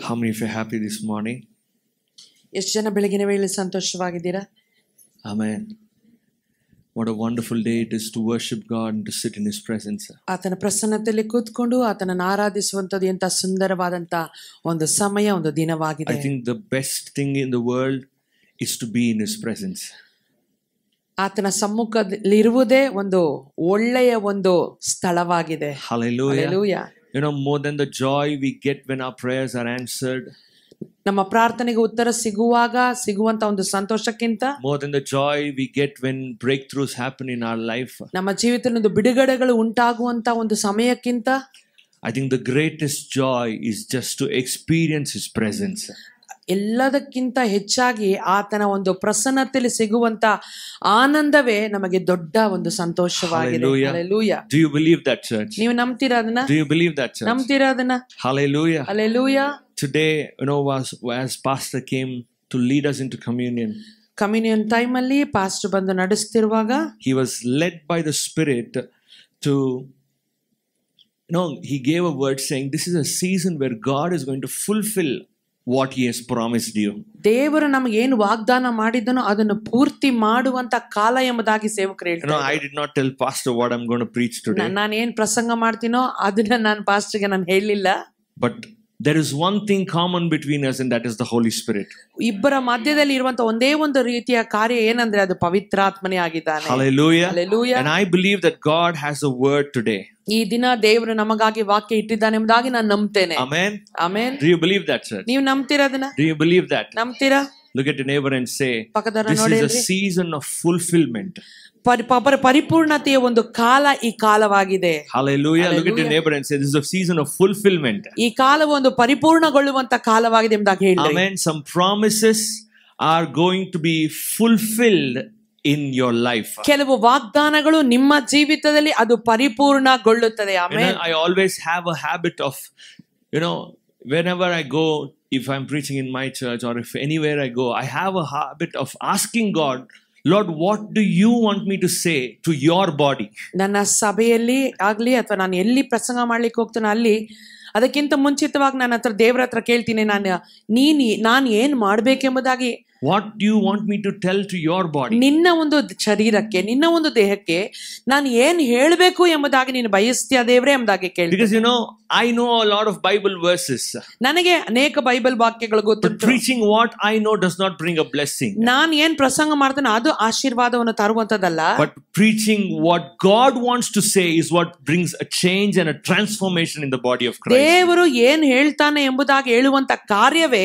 How many of you are happy this morning? ಎಷ್ಟು ಜನ ಬೆಳಗಿನ ವೇಳೆ ಸಂತೋಷವಾಗಿದ್ದೀರಾ? Amen. What a wonderful day it is to worship God and to sit in His presence. ಆತನ ಪ್ರಸನ್ನತೆಯಲ್ಲಿ ಕೂತ್ಕೊಂಡು ಆತನನ್ನು ಆರಾಧಿಸುವಂತದ್ದು ಎಂತ ಸುಂದರವಾದಂತ ಒಂದು ಸಮಯ, ಒಂದು ದಿನವಾಗಿದೆ. I think the best thing in the world is to be in His presence. ಆತನ ಸಮ್ಮುಖದಲ್ಲಿರುವುದೇ ಒಂದು ಒಳ್ಳೆಯ ಒಂದು ಸ್ಥಳವಾಗಿದೆ. Hallelujah. Hallelujah. You know, more than the joy we get when our prayers are answered. ನಮ್ಮ ಪ್ರಾರ್ಥನೆಗೆ ಉತ್ತರ ಸಿಗುವಂತ ಒಂದು ಸಂತೋಷಕ್ಕಿಂತ, more than the joy we get when breakthroughs happen in our life. ನಮ್ಮ ಜೀವಿತದಲ್ಲಿ ಒಂದು ಬಿಡುಗಡೆಗಳು ಉಂಟಾಗುವಂತ ಒಂದು ಸಮಯಕ್ಕಿಂತ, I think the greatest joy is just to experience His presence. ಎಲ್ಲದಕ್ಕಿಂತ ಹೆಚ್ಚಾಗಿ ಆತನ ಒಂದು ಪ್ರಸನ್ನತೆಯಲ್ಲಿ ಸಿಗುವಂತ ಆನಂದವೇ ನಮಗೆ ದೊಡ್ಡ ಒಂದು ಸಂತೋಷವಾಗಿದೆ. Hallelujah. Do you believe that, church? ನೀವು ನಂಬ್ತೀರಾ ಅದನ್ನ? Do you believe that, church? ನಂಬ್ತೀರಾ ಅದನ್ನ? Hallelujah. Hallelujah. Today, you know, as pastor came to lead us into communion, time ಅಲ್ಲಿ ಪಾಸ್ಟರ್ ಬಂದು ನಡೆಸ್ತಿರುವಾಗ, he was led by the Spirit to, you know, he gave a word saying this is a season where God is going to fulfill what He has promised you. ದೇವರು ನಮಗೆ ಏನು ವಾಗ್ದಾನ ಮಾಡಿದನೋ ಅದನ್ನು ಪೂರ್ತಿ ಮಾಡುವಂತ ಕಾಲ ಎಂಬುದಾಗಿ ಸೇವಕರು ಹೇಳ್ತಾರೆ. I did not tell pastor what I'm going to preach today. ನಾನು ಏನ್ ಪ್ರಸಂಗ ಮಾಡ್ತೀನೋ ಅದನ್ನ ನಾನು ಪಾಸ್ಟರ್ಗೆ ನಾನು ಹೇಳಿಲ್ಲ. But there is one thing common between us, and that is the Holy Spirit. ಇಬ್ಬರ ಮಧ್ಯದಲ್ಲಿ ಇರುವಂತ ಒಂದೇ ಒಂದು ರೀತಿಯ ಕಾರ್ಯ ಏನಂದ್ರೆ ಅದು ಪವಿತ್ರಾತ್ಮನೇ ಆಗಿದ್ದಾನೆ. Hallelujah. Hallelujah. And I believe that God has a word today. ಈ ದಿನ ದೇವರು ನಮಗಾಗಿ ವಾಕ್ಯ ಇಟ್ಟಿದ್ದಾನೆ ಎಂಬುದಾಗಿ ನಾನು ನಂಬ್ತೇನೆ. Amen. Amen. Do you believe that, church? ನೀವು ನಂಬ್ತೀರಾ ಅದನ್ನ? Do you believe that? ನಂಬ್ತೀರಾ? Look at your neighbor and say, ಪಕ್ಕದವರನ್ನ this ನೋಡಿ is a ಹೇಳ್ರಿ, season of fulfillment. ಪರಿಪೂರ್ಣತೆಯ ಒಂದು ಕಾಲ ಈ ಕಾಲವಾಗಿದೆ. Hallelujah. Look at your neighbor and say, this is a season of fulfillment. ಈ ಕಾಲವು ಒಂದು ಪರಿಪೂರ್ಣಗೊಳ್ಳುವಂತ ಕಾಲವಾಗಿದೆ ಎಂಬುದಾಗಿ ಹೇಳಿ. Amen. Some promises are going to be fulfilled in your life. ಕೆಲವು ವಾಗ್ದಾನಗಳು ನಿಮ್ಮ ಜೀವಿತದಲ್ಲಿ ಅದು ಪರಿಪೂರ್ಣಗೊಳ್ಳುತ್ತದೆ. Amen. I always have a habit of, you know, whenever I go, if I'm preaching in my church or if anywhere I go, I have a habit of asking God, Lord, what do you want me to say to your body? ನನ್ನ ಸಭೆಯಲ್ಲಿ ಆಗ್ಲಿ ಅಥವಾ ನಾನು ಎಲ್ಲಿ ಪ್ರಸಂಗ ಮಾಡ್ಲಿಕ್ಕೆ ಹೋಗ್ತಾನೆ ಅಲ್ಲಿ ಅದಕ್ಕಿಂತ ಮುಂಚಿತವಾಗಿ ನನ್ನ ಹತ್ರ ದೇವರ ಹತ್ರ ಕೇಳ್ತೀನಿ, ನಾನು ಏನ್ ಮಾಡ್ಬೇಕೆಂಬುದಾಗಿ. What do you want me to tell to your body? ನಿನ್ನ ಒಂದು ಶರೀರಕ್ಕೆ, ನಿನ್ನ ಒಂದು ದೇಹಕ್ಕೆ ನಾನು ಏನ್ ಹೇಳ್ಬೇಕು ಎಂಬುದಾಗಿ ನೀನು ಬಯಸ್ತೀಯ ದೇವರೇ ಎಂಬುದಾಗಿ ಕೇಳಿ. Because you know, I know a lot of Bible verses. ನನಗೆ ಅನೇಕ ಬೈಬಲ್ ವಾಕ್ಯಗಳು ಗೊತ್ತು. But preaching what I know does not bring a blessing. ನಾನು ಏನ್ ಪ್ರಸಂಗ ಮಾಡ್ತೇನೆ ಅದು ಆಶೀರ್ವಾದವನ್ನು ತರುವಂತದಲ್ಲ. But preaching what God wants to say is what brings a change and a transformation in the body of Christ. ದೇವರು ಏನ್ ಹೇಳ್ತಾನೆ ಎಂಬುದಾಗಿ ಹೇಳುವಂತ ಕಾರ್ಯವೇ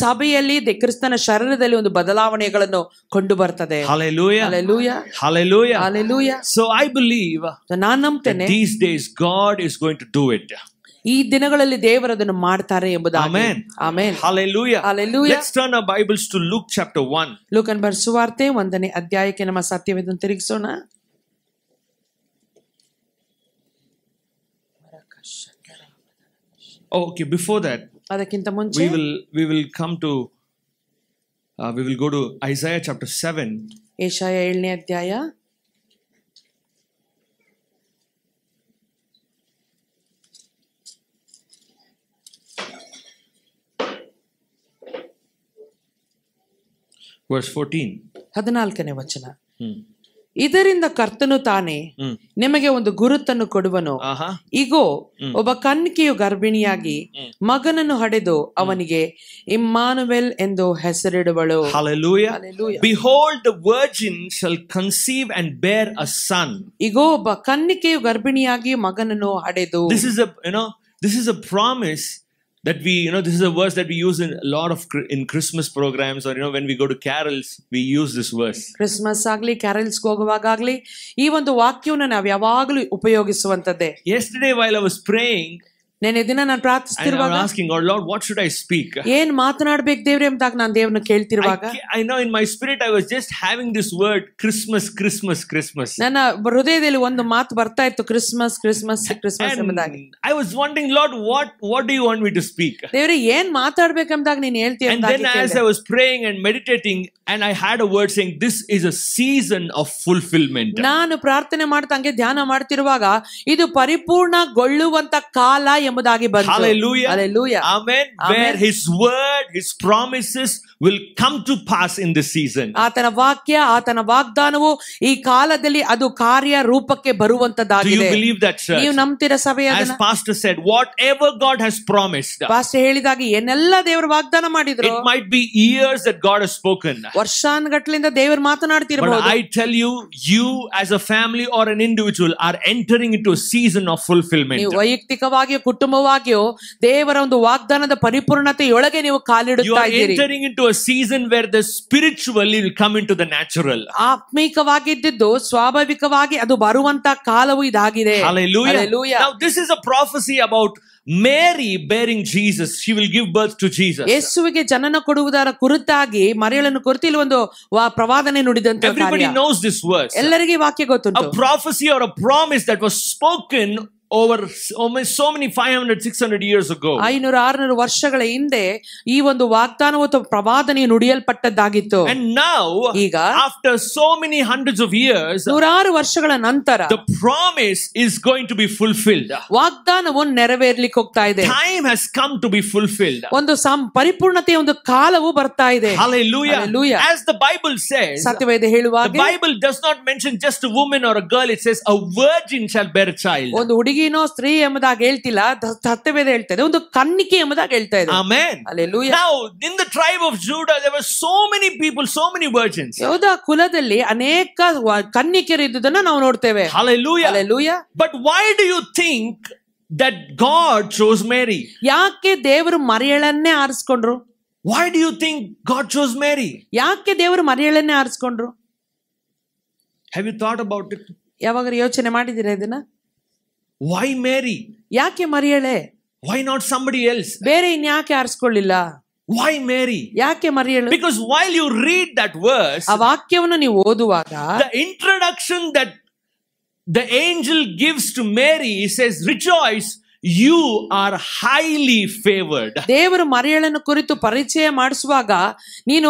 ಸಭೆಯಲ್ಲಿ ಕ್ರಿಸ್ತನ ಶರೀರದಲ್ಲಿ ಒಂದು ಬದಲಾವಣೆಗಳನ್ನು ಕೊಂಡು ಬರ್ತದೆ. Hallelujah. Hallelujah. Hallelujah. Hallelujah. So I believe ನಾನು ನಂಬ್ತೇನೆ these days God is going to do it. ಈ ದಿನಗಳಲ್ಲಿ ದೇವರು ಅದನ್ನು ಮಾಡ್ತಾರೆ ಎಂಬುದಾಗಿ. Amen. Amen. Hallelujah. Hallelujah. Let's turn our Bibles to Luke chapter 1. ಲೂಕನ ಬರೆದ ಸುವಾರ್ತೆ 1ನೇ ಅಧ್ಯಾಯಕ್ಕೆ ನಮ್ಮ ಸತ್ಯವೇದವನ್ನು ತಿರುಗಿಸೋಣ. Okay, before that, ಅದಕ್ಕಿಂತ ಮುಂಚೆ we will come to we will go to Isaiah chapter 7. ಯೆಶಾಯ 7ನೇ ಅಧ್ಯಾಯ. Verse 14. 14ನೇ ವಚನ. ಇದರಿಂದ ಕರ್ತನು ತಾನೇ ನಿಮಗೆ ಒಂದು ಗುರುತನ್ನು ಕೊಡುವನು. ಇಗೋ, ಒಬ್ಬ ಕನ್ನಿಕೆಯು ಗರ್ಭಿಣಿಯಾಗಿ ಮಗನನ್ನು ಹಡೆದು ಅವನಿಗೆ ಇಮ್ಮಾನುವೆಲ್ ಎಂದು ಹೆಸರಿಡುವಳು. Hallelujah. Behold, the virgin shall conceive and bear a son. ಇಗೋ, ಒಬ್ಬ ಕನ್ನಿಕೆಯು ಗರ್ಭಿಣಿಯಾಗಿ ಮಗನನ್ನು ಹಡೆದು. This is a promise that we, this is a verse that we use in a lot of in Christmas programs, or when we go to carols, we use this verse. Christmas ಆಗ್ಲಿ Carroll's ಹೋಗುವಾಗಲಿ ಈ ಒಂದು ವಾಕ್ಯವನ್ನು ನಾವು ಯಾವಾಗಲೂ ಉಪಯೋಗಿಸುವಂತದ್ದೇ. Yesterday while I was praying, ನೆನ್ನೆ ದಿನ ನಾನು ಪ್ರಾರ್ಥಿಸುತ್ತಿರುವಾಗ asking God, Lord, what should I speak? ಏನ್ ಮಾತನಾಡಬೇಕು ದೇವರೇ ಎಂಬುದಾಗಿ ನಾನು ದೇವರನ್ನು ಕೇಳ್ತಿರುವಾಗ I know in my spirit I was just having this word Christmas, Christmas, Christmas. ನನ್ನ ಹೃದಯದಲ್ಲಿ ಒಂದು ಮಾತು ಬರ್ತಾ ಇತ್ತು, ಕ್ರಿಸ್ಮಸ್ ಕ್ರಿಸ್ಮಸ್ ಕ್ರಿಸ್ಮಸ್ ಎಂಬುದಾಗಿ. I was wondering, Lord, what do you want me to speak? ದೇವರೇ ಏನ್ ಮಾತಾಡಬೇಕೆಂಬುದಾಗಿ ನೀನು ಹೇಳ್ತೀಯ ಅಂತ. And then as I was praying and meditating, and I had a word saying this is a season of fulfillment. ನಾನು ಪ್ರಾರ್ಥನೆ ಮಾಡ್ತಾ ಹಂಗೆ ಧ್ಯಾನ ಮಾಡ್ತಿರುವಾಗ ಇದು ಪರಿಪೂರ್ಣಗೊಳ್ಳುವಂತ ಕಾಲ ಎಂಬುದಾಗಿ ಬಂತು. Hallelujah. Hallelujah. Amen. Where His word, His promises will come to pass in this season. ಆತನ ವಾಕ್ಯ, ಆತನ ವಾಗ್ದಾನವು ಈ ಕಾಲದಲ್ಲಿ ಅದು ಕಾರ್ಯ ರೂಪಕ್ಕೆ Do ಬರುವಂತದ್ದಾಗಿದೆ. you believe that, church? ನೀವು ನಂಬ್ತೀರಾ ಸಭೆಯ? As pastor said, whatever God has promised, pastor ಹೇಳಿದಾಗ ಏನೆಲ್ಲ ದೇವರು ವಾಗ್ದಾನ ಮಾಡಿದ್ರು, it might be years that God has spoken, ವರ್ಷಾನುಗಟ್ಟಲಿಂದ ದೇವರು but ಮಾತನಾಡ್ತಿರಬಹುದು. I tell you, you as a family or an individual are entering into a season of fulfillment. ನೀವು ವೈಯಕ್ತಿಕವಾಗಿಯೂ ಕುಟುಂಬವಾಗಿಯೂ ದೇವರ ಒಂದು ವಾಗ್ದಾನದ ಪರಿಪೂರ್ಣತೆಯೊಳಗೆ ನೀವು You ಕಾಲಿಡುತ್ತಾ are ಇದ್ದೀರಿ. entering into a season where the spiritual will come into the natural. ಆತ್ಮೀಕವಾಗಿದ್ದು ಸ್ವಾಭಾವಿಕವಾಗಿ ಅದು ಬರುವಂತ ಕಾಲವು ಇದಾಗಿದೆ. Hallelujah. Hallelujah. Now this is a prophecy about Mary bearing Jesus. She will give birth to Jesus. ಯೇಸುವಿಗೆ ಜನನ ಕೊಡುವುದರ ಕುರಿತಾಗಿ ಮರಿಯಳನ್ನು ಕುರಿತು ಇಲ್ಲಿ ಒಂದು ಪ್ರವಾದನೆ ನುಡಿದಂತ Everybody knows this verse. ಎಲ್ಲರಿಗೆ ವಾಕ್ಯ ಗೊತ್ತುಂಟು. A prophecy or a promise that was spoken over so many 500 600 years ago. 500-600 ವರ್ಷಗಳ ಹಿಂದೆ ಈ ಒಂದು ವಾಗ್ದಾನವು ಅಥವಾ ಪ್ರವಾದನೆಯು ನುಡಿಯಲ್ಪಟ್ಟದ್ದಾಗಿತ್ತು. And now, ಈಗ after so many hundreds of years, 100 ವರ್ಷಗಳ ನಂತರ the promise is going to be fulfilled. ವಾಗ್ದಾನವು ನೆರವೇರ್ಲಿಕ್ಕೆ ಹೋಗ್ತಾ ಇದೆ. Time has come to be fulfilled. ಒಂದು ಪರಿಪೂರ್ಣತೆಯ ಒಂದು ಕಾಲವು ಬರ್ತಾ ಇದೆ. Hallelujah. Hallelujah. As the Bible says, ಸತ್ಯವೇದ ಹೇಳುವಾಗ the Bible does not mention just a woman or a girl. It says a virgin shall bear a child. ಒಂದು ಹುಡುಗಿನೋ ಸ್ತ್ರೀ ಎಂಬುದಾಗಿ ಹೇಳ್ತಿಲ್ಲ, ಸತ್ಯವೇದ ಹೇಳ್ತಾ ಇದೆ ಒಂದು ಕನ್ನಿಕೆ ಎಂಬುದಾಗಿ ಹೇಳ್ತಾ ಇದೆ. Amen. Hallelujah. Now in the tribe of Judah there were so many people, so many virgins. ಯೆಹೂದ ಕುಲದಲ್ಲಿ ಅನೇಕ ಕನ್ನಿಕೆಯರು ಇದ್ದುದನ್ನ ನಾವು ನೋಡ್ತೇವೆ. Hallelujah. Hallelujah. But why do you think that God chose Mary? ಯಾಕೆ ದೇವರು ಮರಿಯಳನ್ನೇ ಆರಿಸಿಕೊಂಡ್ರು? Why do you think God chose Mary? ಯಾಕೆ ದೇವರು ಮರಿಯಳನ್ನೇ ಆರಿಸಿಕೊಂಡ್ರು? Have you thought about it? ಯಾವಾಗಾದ್ರೂ ಯೋಚನೆ ಮಾಡಿದ್ದೀರಾ ಇದನ್ನ? Why Mary? ಯಾಕೆ ಮರಿಯಳೆ? Why not somebody else? ಬೇರೆ ಇನ್ಯಾಕೆ ಆರಿಸ್ಕೊಳ್ಳಿಲ್ಲ? Why Mary? ಯಾಕೆ ಮರಿಯಳು? Because while you read that verse, ಆ ವಾಕ್ಯವನ್ನು ನೀವು ಓದುವಾಗ the introduction that the angel gives to Mary, he says, rejoice, you are highly favored. ದೇವರು ಮರಿಯಳನ್ನು ಕುರಿತು ಪರಿಚಯ ಮಾಡಿಸುವಾಗ ನೀನು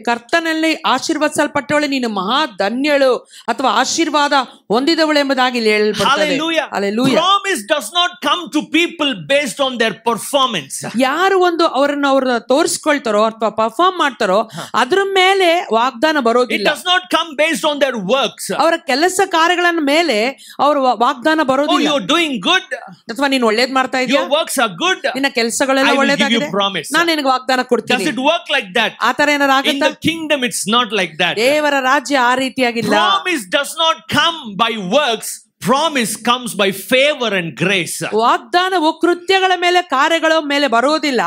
ಕರ್ತನಲ್ಲಿ ಆಶೀರ್ವದಿಸಲ್ಪಟ್ಟವಳೆ, ನೀನು ಮಹಾ ಧನ್ಯಳು ಅಥವಾ ಆಶೀರ್ವಾದ ಹೊಂದಿದವಳು ಎಂಬುದಾಗಿ ಹೇಳಲ್ಪಡುತ್ತದೆ. Hallelujah. Promise does not come to people based on their performance. ಯಾರು ಒಂದು ಅವ್ರನ್ನ ತೋರಿಸ್ಕೊಳ್ತಾರೋ ಅಥವಾ ಪರ್ಫಾರ್ಮ್ ಮಾಡ್ತಾರೋ ಅದ್ರ ಮೇಲೆ ವಾಗ್ದಾನ ಬರೋದಿಲ್ಲ. It does not come based on their works. ಅವರ ಕೆಲಸ ಕಾರ್ಯಗಳ ಮೇಲೆ ಅವರ ವಾಗ್ದಾನ ಬರೋದಿಲ್ಲ. Oh, you're doing good. ಅಥವಾ ನೀನು ಒಳ್ಳೇದ್ ಮಾಡ್ತಾ ಇದೀಯಾ, your works are good, ನಿನ್ನ ಕೆಲಸಗಳೆಲ್ಲ ಒಳ್ಳೇದಾಗಿದೆ, ನಾನು ನಿನಗೆ ವಾಗ್ದಾನ ಕೊಡ್ತೀನಿ. Does it work like that? ಆ ತರ ಏನಾರ ಆಗುತ್ತಾ? In the kingdom it's not like that. ದೇವರ ರಾಜ್ಯ ಆ ರೀತಿಯಾಗಿಲ್ಲ. Promise does not come by works. Promise comes by favor and grace. ವಾಗ್ದಾನವು ಕೃತ್ಯಗಳ ಮೇಲೆ ಕಾರ್ಯಗಳ ಮೇಲೆ ಬರುವುದಿಲ್ಲ,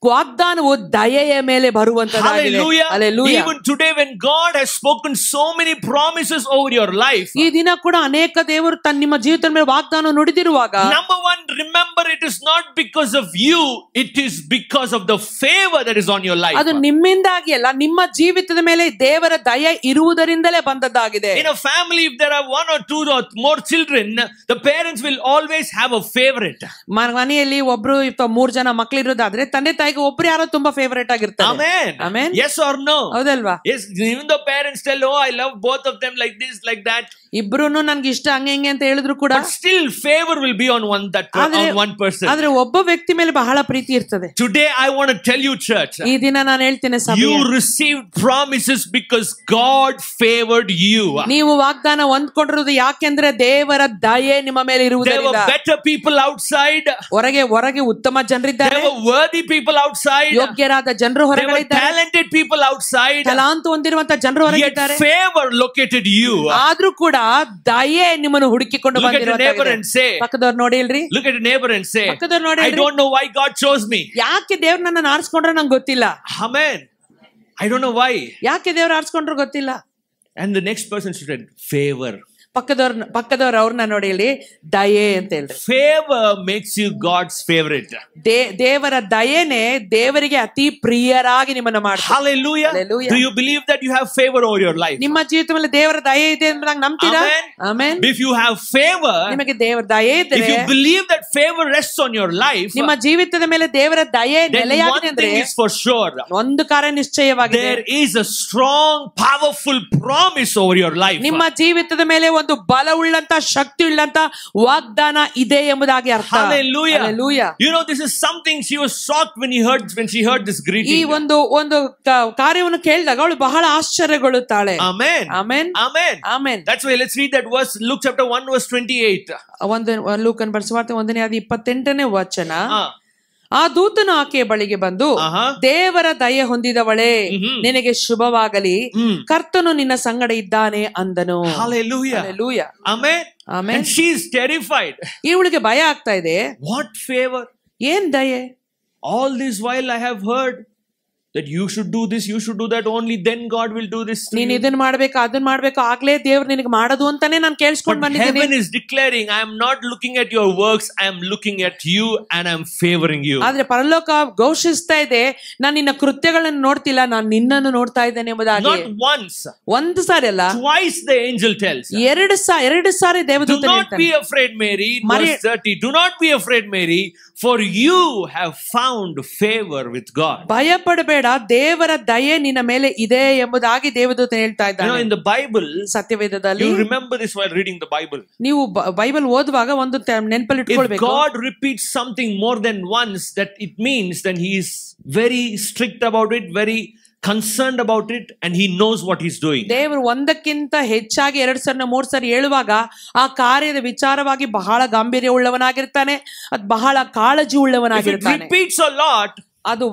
ವಾಗ್ದಾನವು ದಯೆಯ ಮೇಲೆ ಬರುವಂತದ್ದಾಗಿದೆ. Hallelujah. Even today when God has spoken so many promises over your life, ಈ ದಿನ ಕೂಡ ಅನೇಕ ದೇವರು ನಿಮ್ಮ ಜೀವಿತದ ಮೇಲೆ ವಾಗ್ದಾನ ನುಡಿದಿರುವಾಗ, number one, remember it is not because of you, it is because of the favor that is on your life. ಅದು ನಿಮ್ಮಿಂದಾಗಿ ಅಲ್ಲ, ನಿಮ್ಮ ಜೀವಿತದ ಮೇಲೆ ದೇವರ ದಯೆ ಇರುವುದರಿಂದಲೇ ಬಂದದ್ದಾಗಿದೆ. In a family, if there are one or two or more children, the parents will always have a favorite. ಮನೆಯಲ್ಲಿ ಒಬ್ರು ಅಥವಾ 3 ಜನ ಮಕ್ಕಳಿರೋದಾದ್ರೆ ತಂದೆ ತಾಯಿಗೆ ಒಬ್ರು ಯಾರೋ ತುಂಬಾ ಫೇವರೇಟ್ ಆಗಿರ್ತಾರೆ. Amen. Amen. Yes or no? ಹೌದಲ್ವಾ? Yes. Even the parents tell, oh, I love both of them like this, like that. ಇಬ್ರುನು ನನ್ಗೆ ಇಷ್ಟ ಹಂಗೆ ಹಿಂಗೆ ಅಂತ ಹೇಳಿದ್ರು ಕೂಡ, but still favor will be on on one person. ಆದ್ರೆ ಒಬ್ಬ ವ್ಯಕ್ತಿ ಮೇಲೆ ಬಹಳ ಪ್ರೀತಿ ಇರ್ತದೆ. Today I want to tell you, church, ಈ ದಿನ ನಾನು ಹೇಳ್ತೇನೆ ಸಭೆಯ, you received promises because God favored you. ನೀವು ವಾಗ್ದಾನ ಹೊಂದ್ಕೊಂಡಿರೋದು ಯಾಕೆಂದ್ರೆ ದೇವರ ದಯೆ ನಿಮ್ಮ ಮೇಲೆ ಇರುವುದರಿಂದ. There were better people outside. ಹೊರಗೆ ಉತ್ತಮ ಜನರಿದ್ದಾರೆ. There were worthy people outside. ಯೋಗ್ಯರಾದ ಜನರು ಹೊರಗಡೆ ಇದ್ದಾರೆ. There were talented people outside. ತಲಾಂತ ಹೊಂದಿರುವಂತ ಜನರು ಹೊರಗೆ ಇದ್ದಾರೆ. Yet favor located you. ಆದ್ರೂ ಕೂಡ ದಯೆ ನಿಮ್ಮನ್ನು ಹುಡುಕಿಕೊಂಡು ಬಂದಿರುವಂತದ್ದು. ಪಕ್ಕದವ್ರು ನೋಡಿ ಹೇಳ್ರಿ, look at your neighbor and say, ಪಕ್ಕದವ್ರು ನೋಡಿ, I don't know why God chose me. ಯಾಕೆ ದೇವ್ರು ನನ್ನನ್ನು ಆರಿಸ್ಕೊಂಡ್ರೆ ನಂಗೆ ಗೊತ್ತಿಲ್ಲ. Amen. I don't know why. ಯಾಕೆ ದೇವ್ರು ಆರಿಸ್ಕೊಂಡ್ರು ಗೊತ್ತಿಲ್ಲ. And the next person should say favor. ಪಕ್ಕದವ್ರು ಅವ್ರನ್ನ ನೋಡಿ ಹೇಳಿ, ದಯೆ ಅಂತ ಹೇಳ್ರಿ. Favor makes you God's favorite. ದೇವರ ದಯೆನೇ ದೇವರಿಗೆ ಅತಿ ಪ್ರಿಯರಾಗಿ ನಿಮ್ಮನ್ನು ಮಾಡ್ತಾರೆ. Hallelujah. Do you believe that you have favor over your life? ನಿಮ್ಮ ಜೀವಿತ ಮೇಲೆ ದೇವರ ದಯೆ ಇದೆ ಅಂತ ನಂಬ್ತೀರಾ? Amen. If you have favor, ನಿಮಗೆ ದೇವರ ದಯೆ ಇದ್ದರೆ, if you believe that favor rests on your life, ನಿಮ್ಮ ಜೀವಿತದ ಮೇಲೆ ದೇವರ ದಯೆ ನೆಲೆಯಾಗಿದೆ ಅಂದ್ರೆ, one thing is for sure, ಒಂದು ಕಾರ್ಯ ನಿಶ್ಚಯವಾಗಿದೆ, there is a strong powerful promise over your life. ನಿಮ್ಮ ಜೀವಿತದ ಮೇಲೆ ಒಂದು ಬಲವುಳ್ಳಂತ ಶಕ್ತಿ ಉಳ್ಳಂತ ವಾಗ್ದಾನ ಇದೆ ಎಂಬುದಾಗಿ ಅರ್ಥ. Hallelujah. Hallelujah. You know, this is something she was shocked when she heard this ಈ greeting. ಒಂದು ಕಾರ್ಯವನ್ನು ಕೇಳಿದಾಗ ಅವಳು ಬಹಳ ಆಶ್ಚರ್ಯಗೊಳ್ಳುತ್ತಾಳೆ. Amen. Amen. Amen. Amen. That's why let's read that verse, Luke chapter 1 verse 28. ಲೂಕನ ಬರೆಸುವಾರ್ತೆ 1:28 ವಚನ. ಆ ದೂತನು ಆಕೆಯ ಬಳಿಗೆ ಬಂದು, ದೇವರ ದಯೆ ಹೊಂದಿದವಳೇ, ನಿನಗೆ ಶುಭವಾಗಲಿ, ಕರ್ತನು ನಿನ್ನ ಸಂಗಡ ಇದ್ದಾನೆ ಅಂದನು. Hallelujah. Hallelujah. Amen. Amen. And she is terrified. ಇವಳಿಗೆ ಭಯ ಆಗ್ತಾ ಇದೆ. What favor? ಏನ್ ದಯೆ? All this while I have heard that you should do this, you should do that, only then God will do this. ನೀನ್ ಇದನ್ನ ಮಾಡ್ಬೇಕು, ಅದನ್ನ ಮಾಡ್ಬೇಕು, ಆಗ್ಲೇ ದೇವ್ರು ನಿನಗೆ ಮಾಡೋದು ಅಂತಾನೆ ನಾನು ಕೇಳಿಸ್ಕೊಂಡು ಬಂದಿದ್ದೀನಿ. Heaven is declaring, I am not looking at your works, I am looking at you and I am favoring you. ಆದ್ರೆ ಪರಲೋಕ ಘೋಷಿಸ್ತಾ ಇದೆ, ನಾನು ನಿನ್ನ ಕೃತ್ಯಗಳನ್ನು ನೋಡ್ತಿಲ್ಲ, ನಾನು ನಿನ್ನನ್ನು ನೋಡ್ತಾ ಇದ್ದೇನೆ ಎಂಬುದಾಗಿ. Not once, ಒಂದು ಸಾರಿ ಅಲ್ಲ, twice the angel tells. ಎರಡು ಸಾರಿ ದೇವದೂತ Do not ಹೇಳ್ತಾನೆ. be afraid, Mary. Verse 30. Do not be afraid, Mary, for you have found favor with God. ಭಯ ಪಡಬೇಡ, ದೇವರ ದಯೆ ನಿನ್ನ ಮೇಲೆ ಇದೆ ಎಂಬುದಾಗಿ ದೇವದೂತ ಹೇಳ್ತಾ ಇದ್ದಾನೆ. You know, in the Bible, ಸತ್ಯವೇದದಲ್ಲಿ, you remember this while reading the Bible. ನೀವು ಬೈಬಲ್ ಓದುವಾಗ ಒಂದು ನೆನಪಲ್ಲಿ ಇಟ್ಕೊಳ್ಬೇಕು. If God repeats something more than once, that it means then he is very strict about it, very concerned about it, and he knows what he's doing. ದೇವರು ಒಂದಕ್ಕಿಂತ ಹೆಚ್ಚಾಗಿ 2 ಸರಿ 3 ಸರಿ ಹೇಳುವಾಗ ಆ ಕಾರ್ಯದ ವಿಚಾರವಾಗಿ ಬಹಳ ಗಾಂಭೀರ್ಯ ಉಳ್ಳವನಾಗಿರ್ತಾನೆ, ಅದು ಬಹಳ ಕಾಳಜಿ ಉಳ್ಳವನಾಗಿರ್ತಾನೆ. If it repeats a lot, ಅದು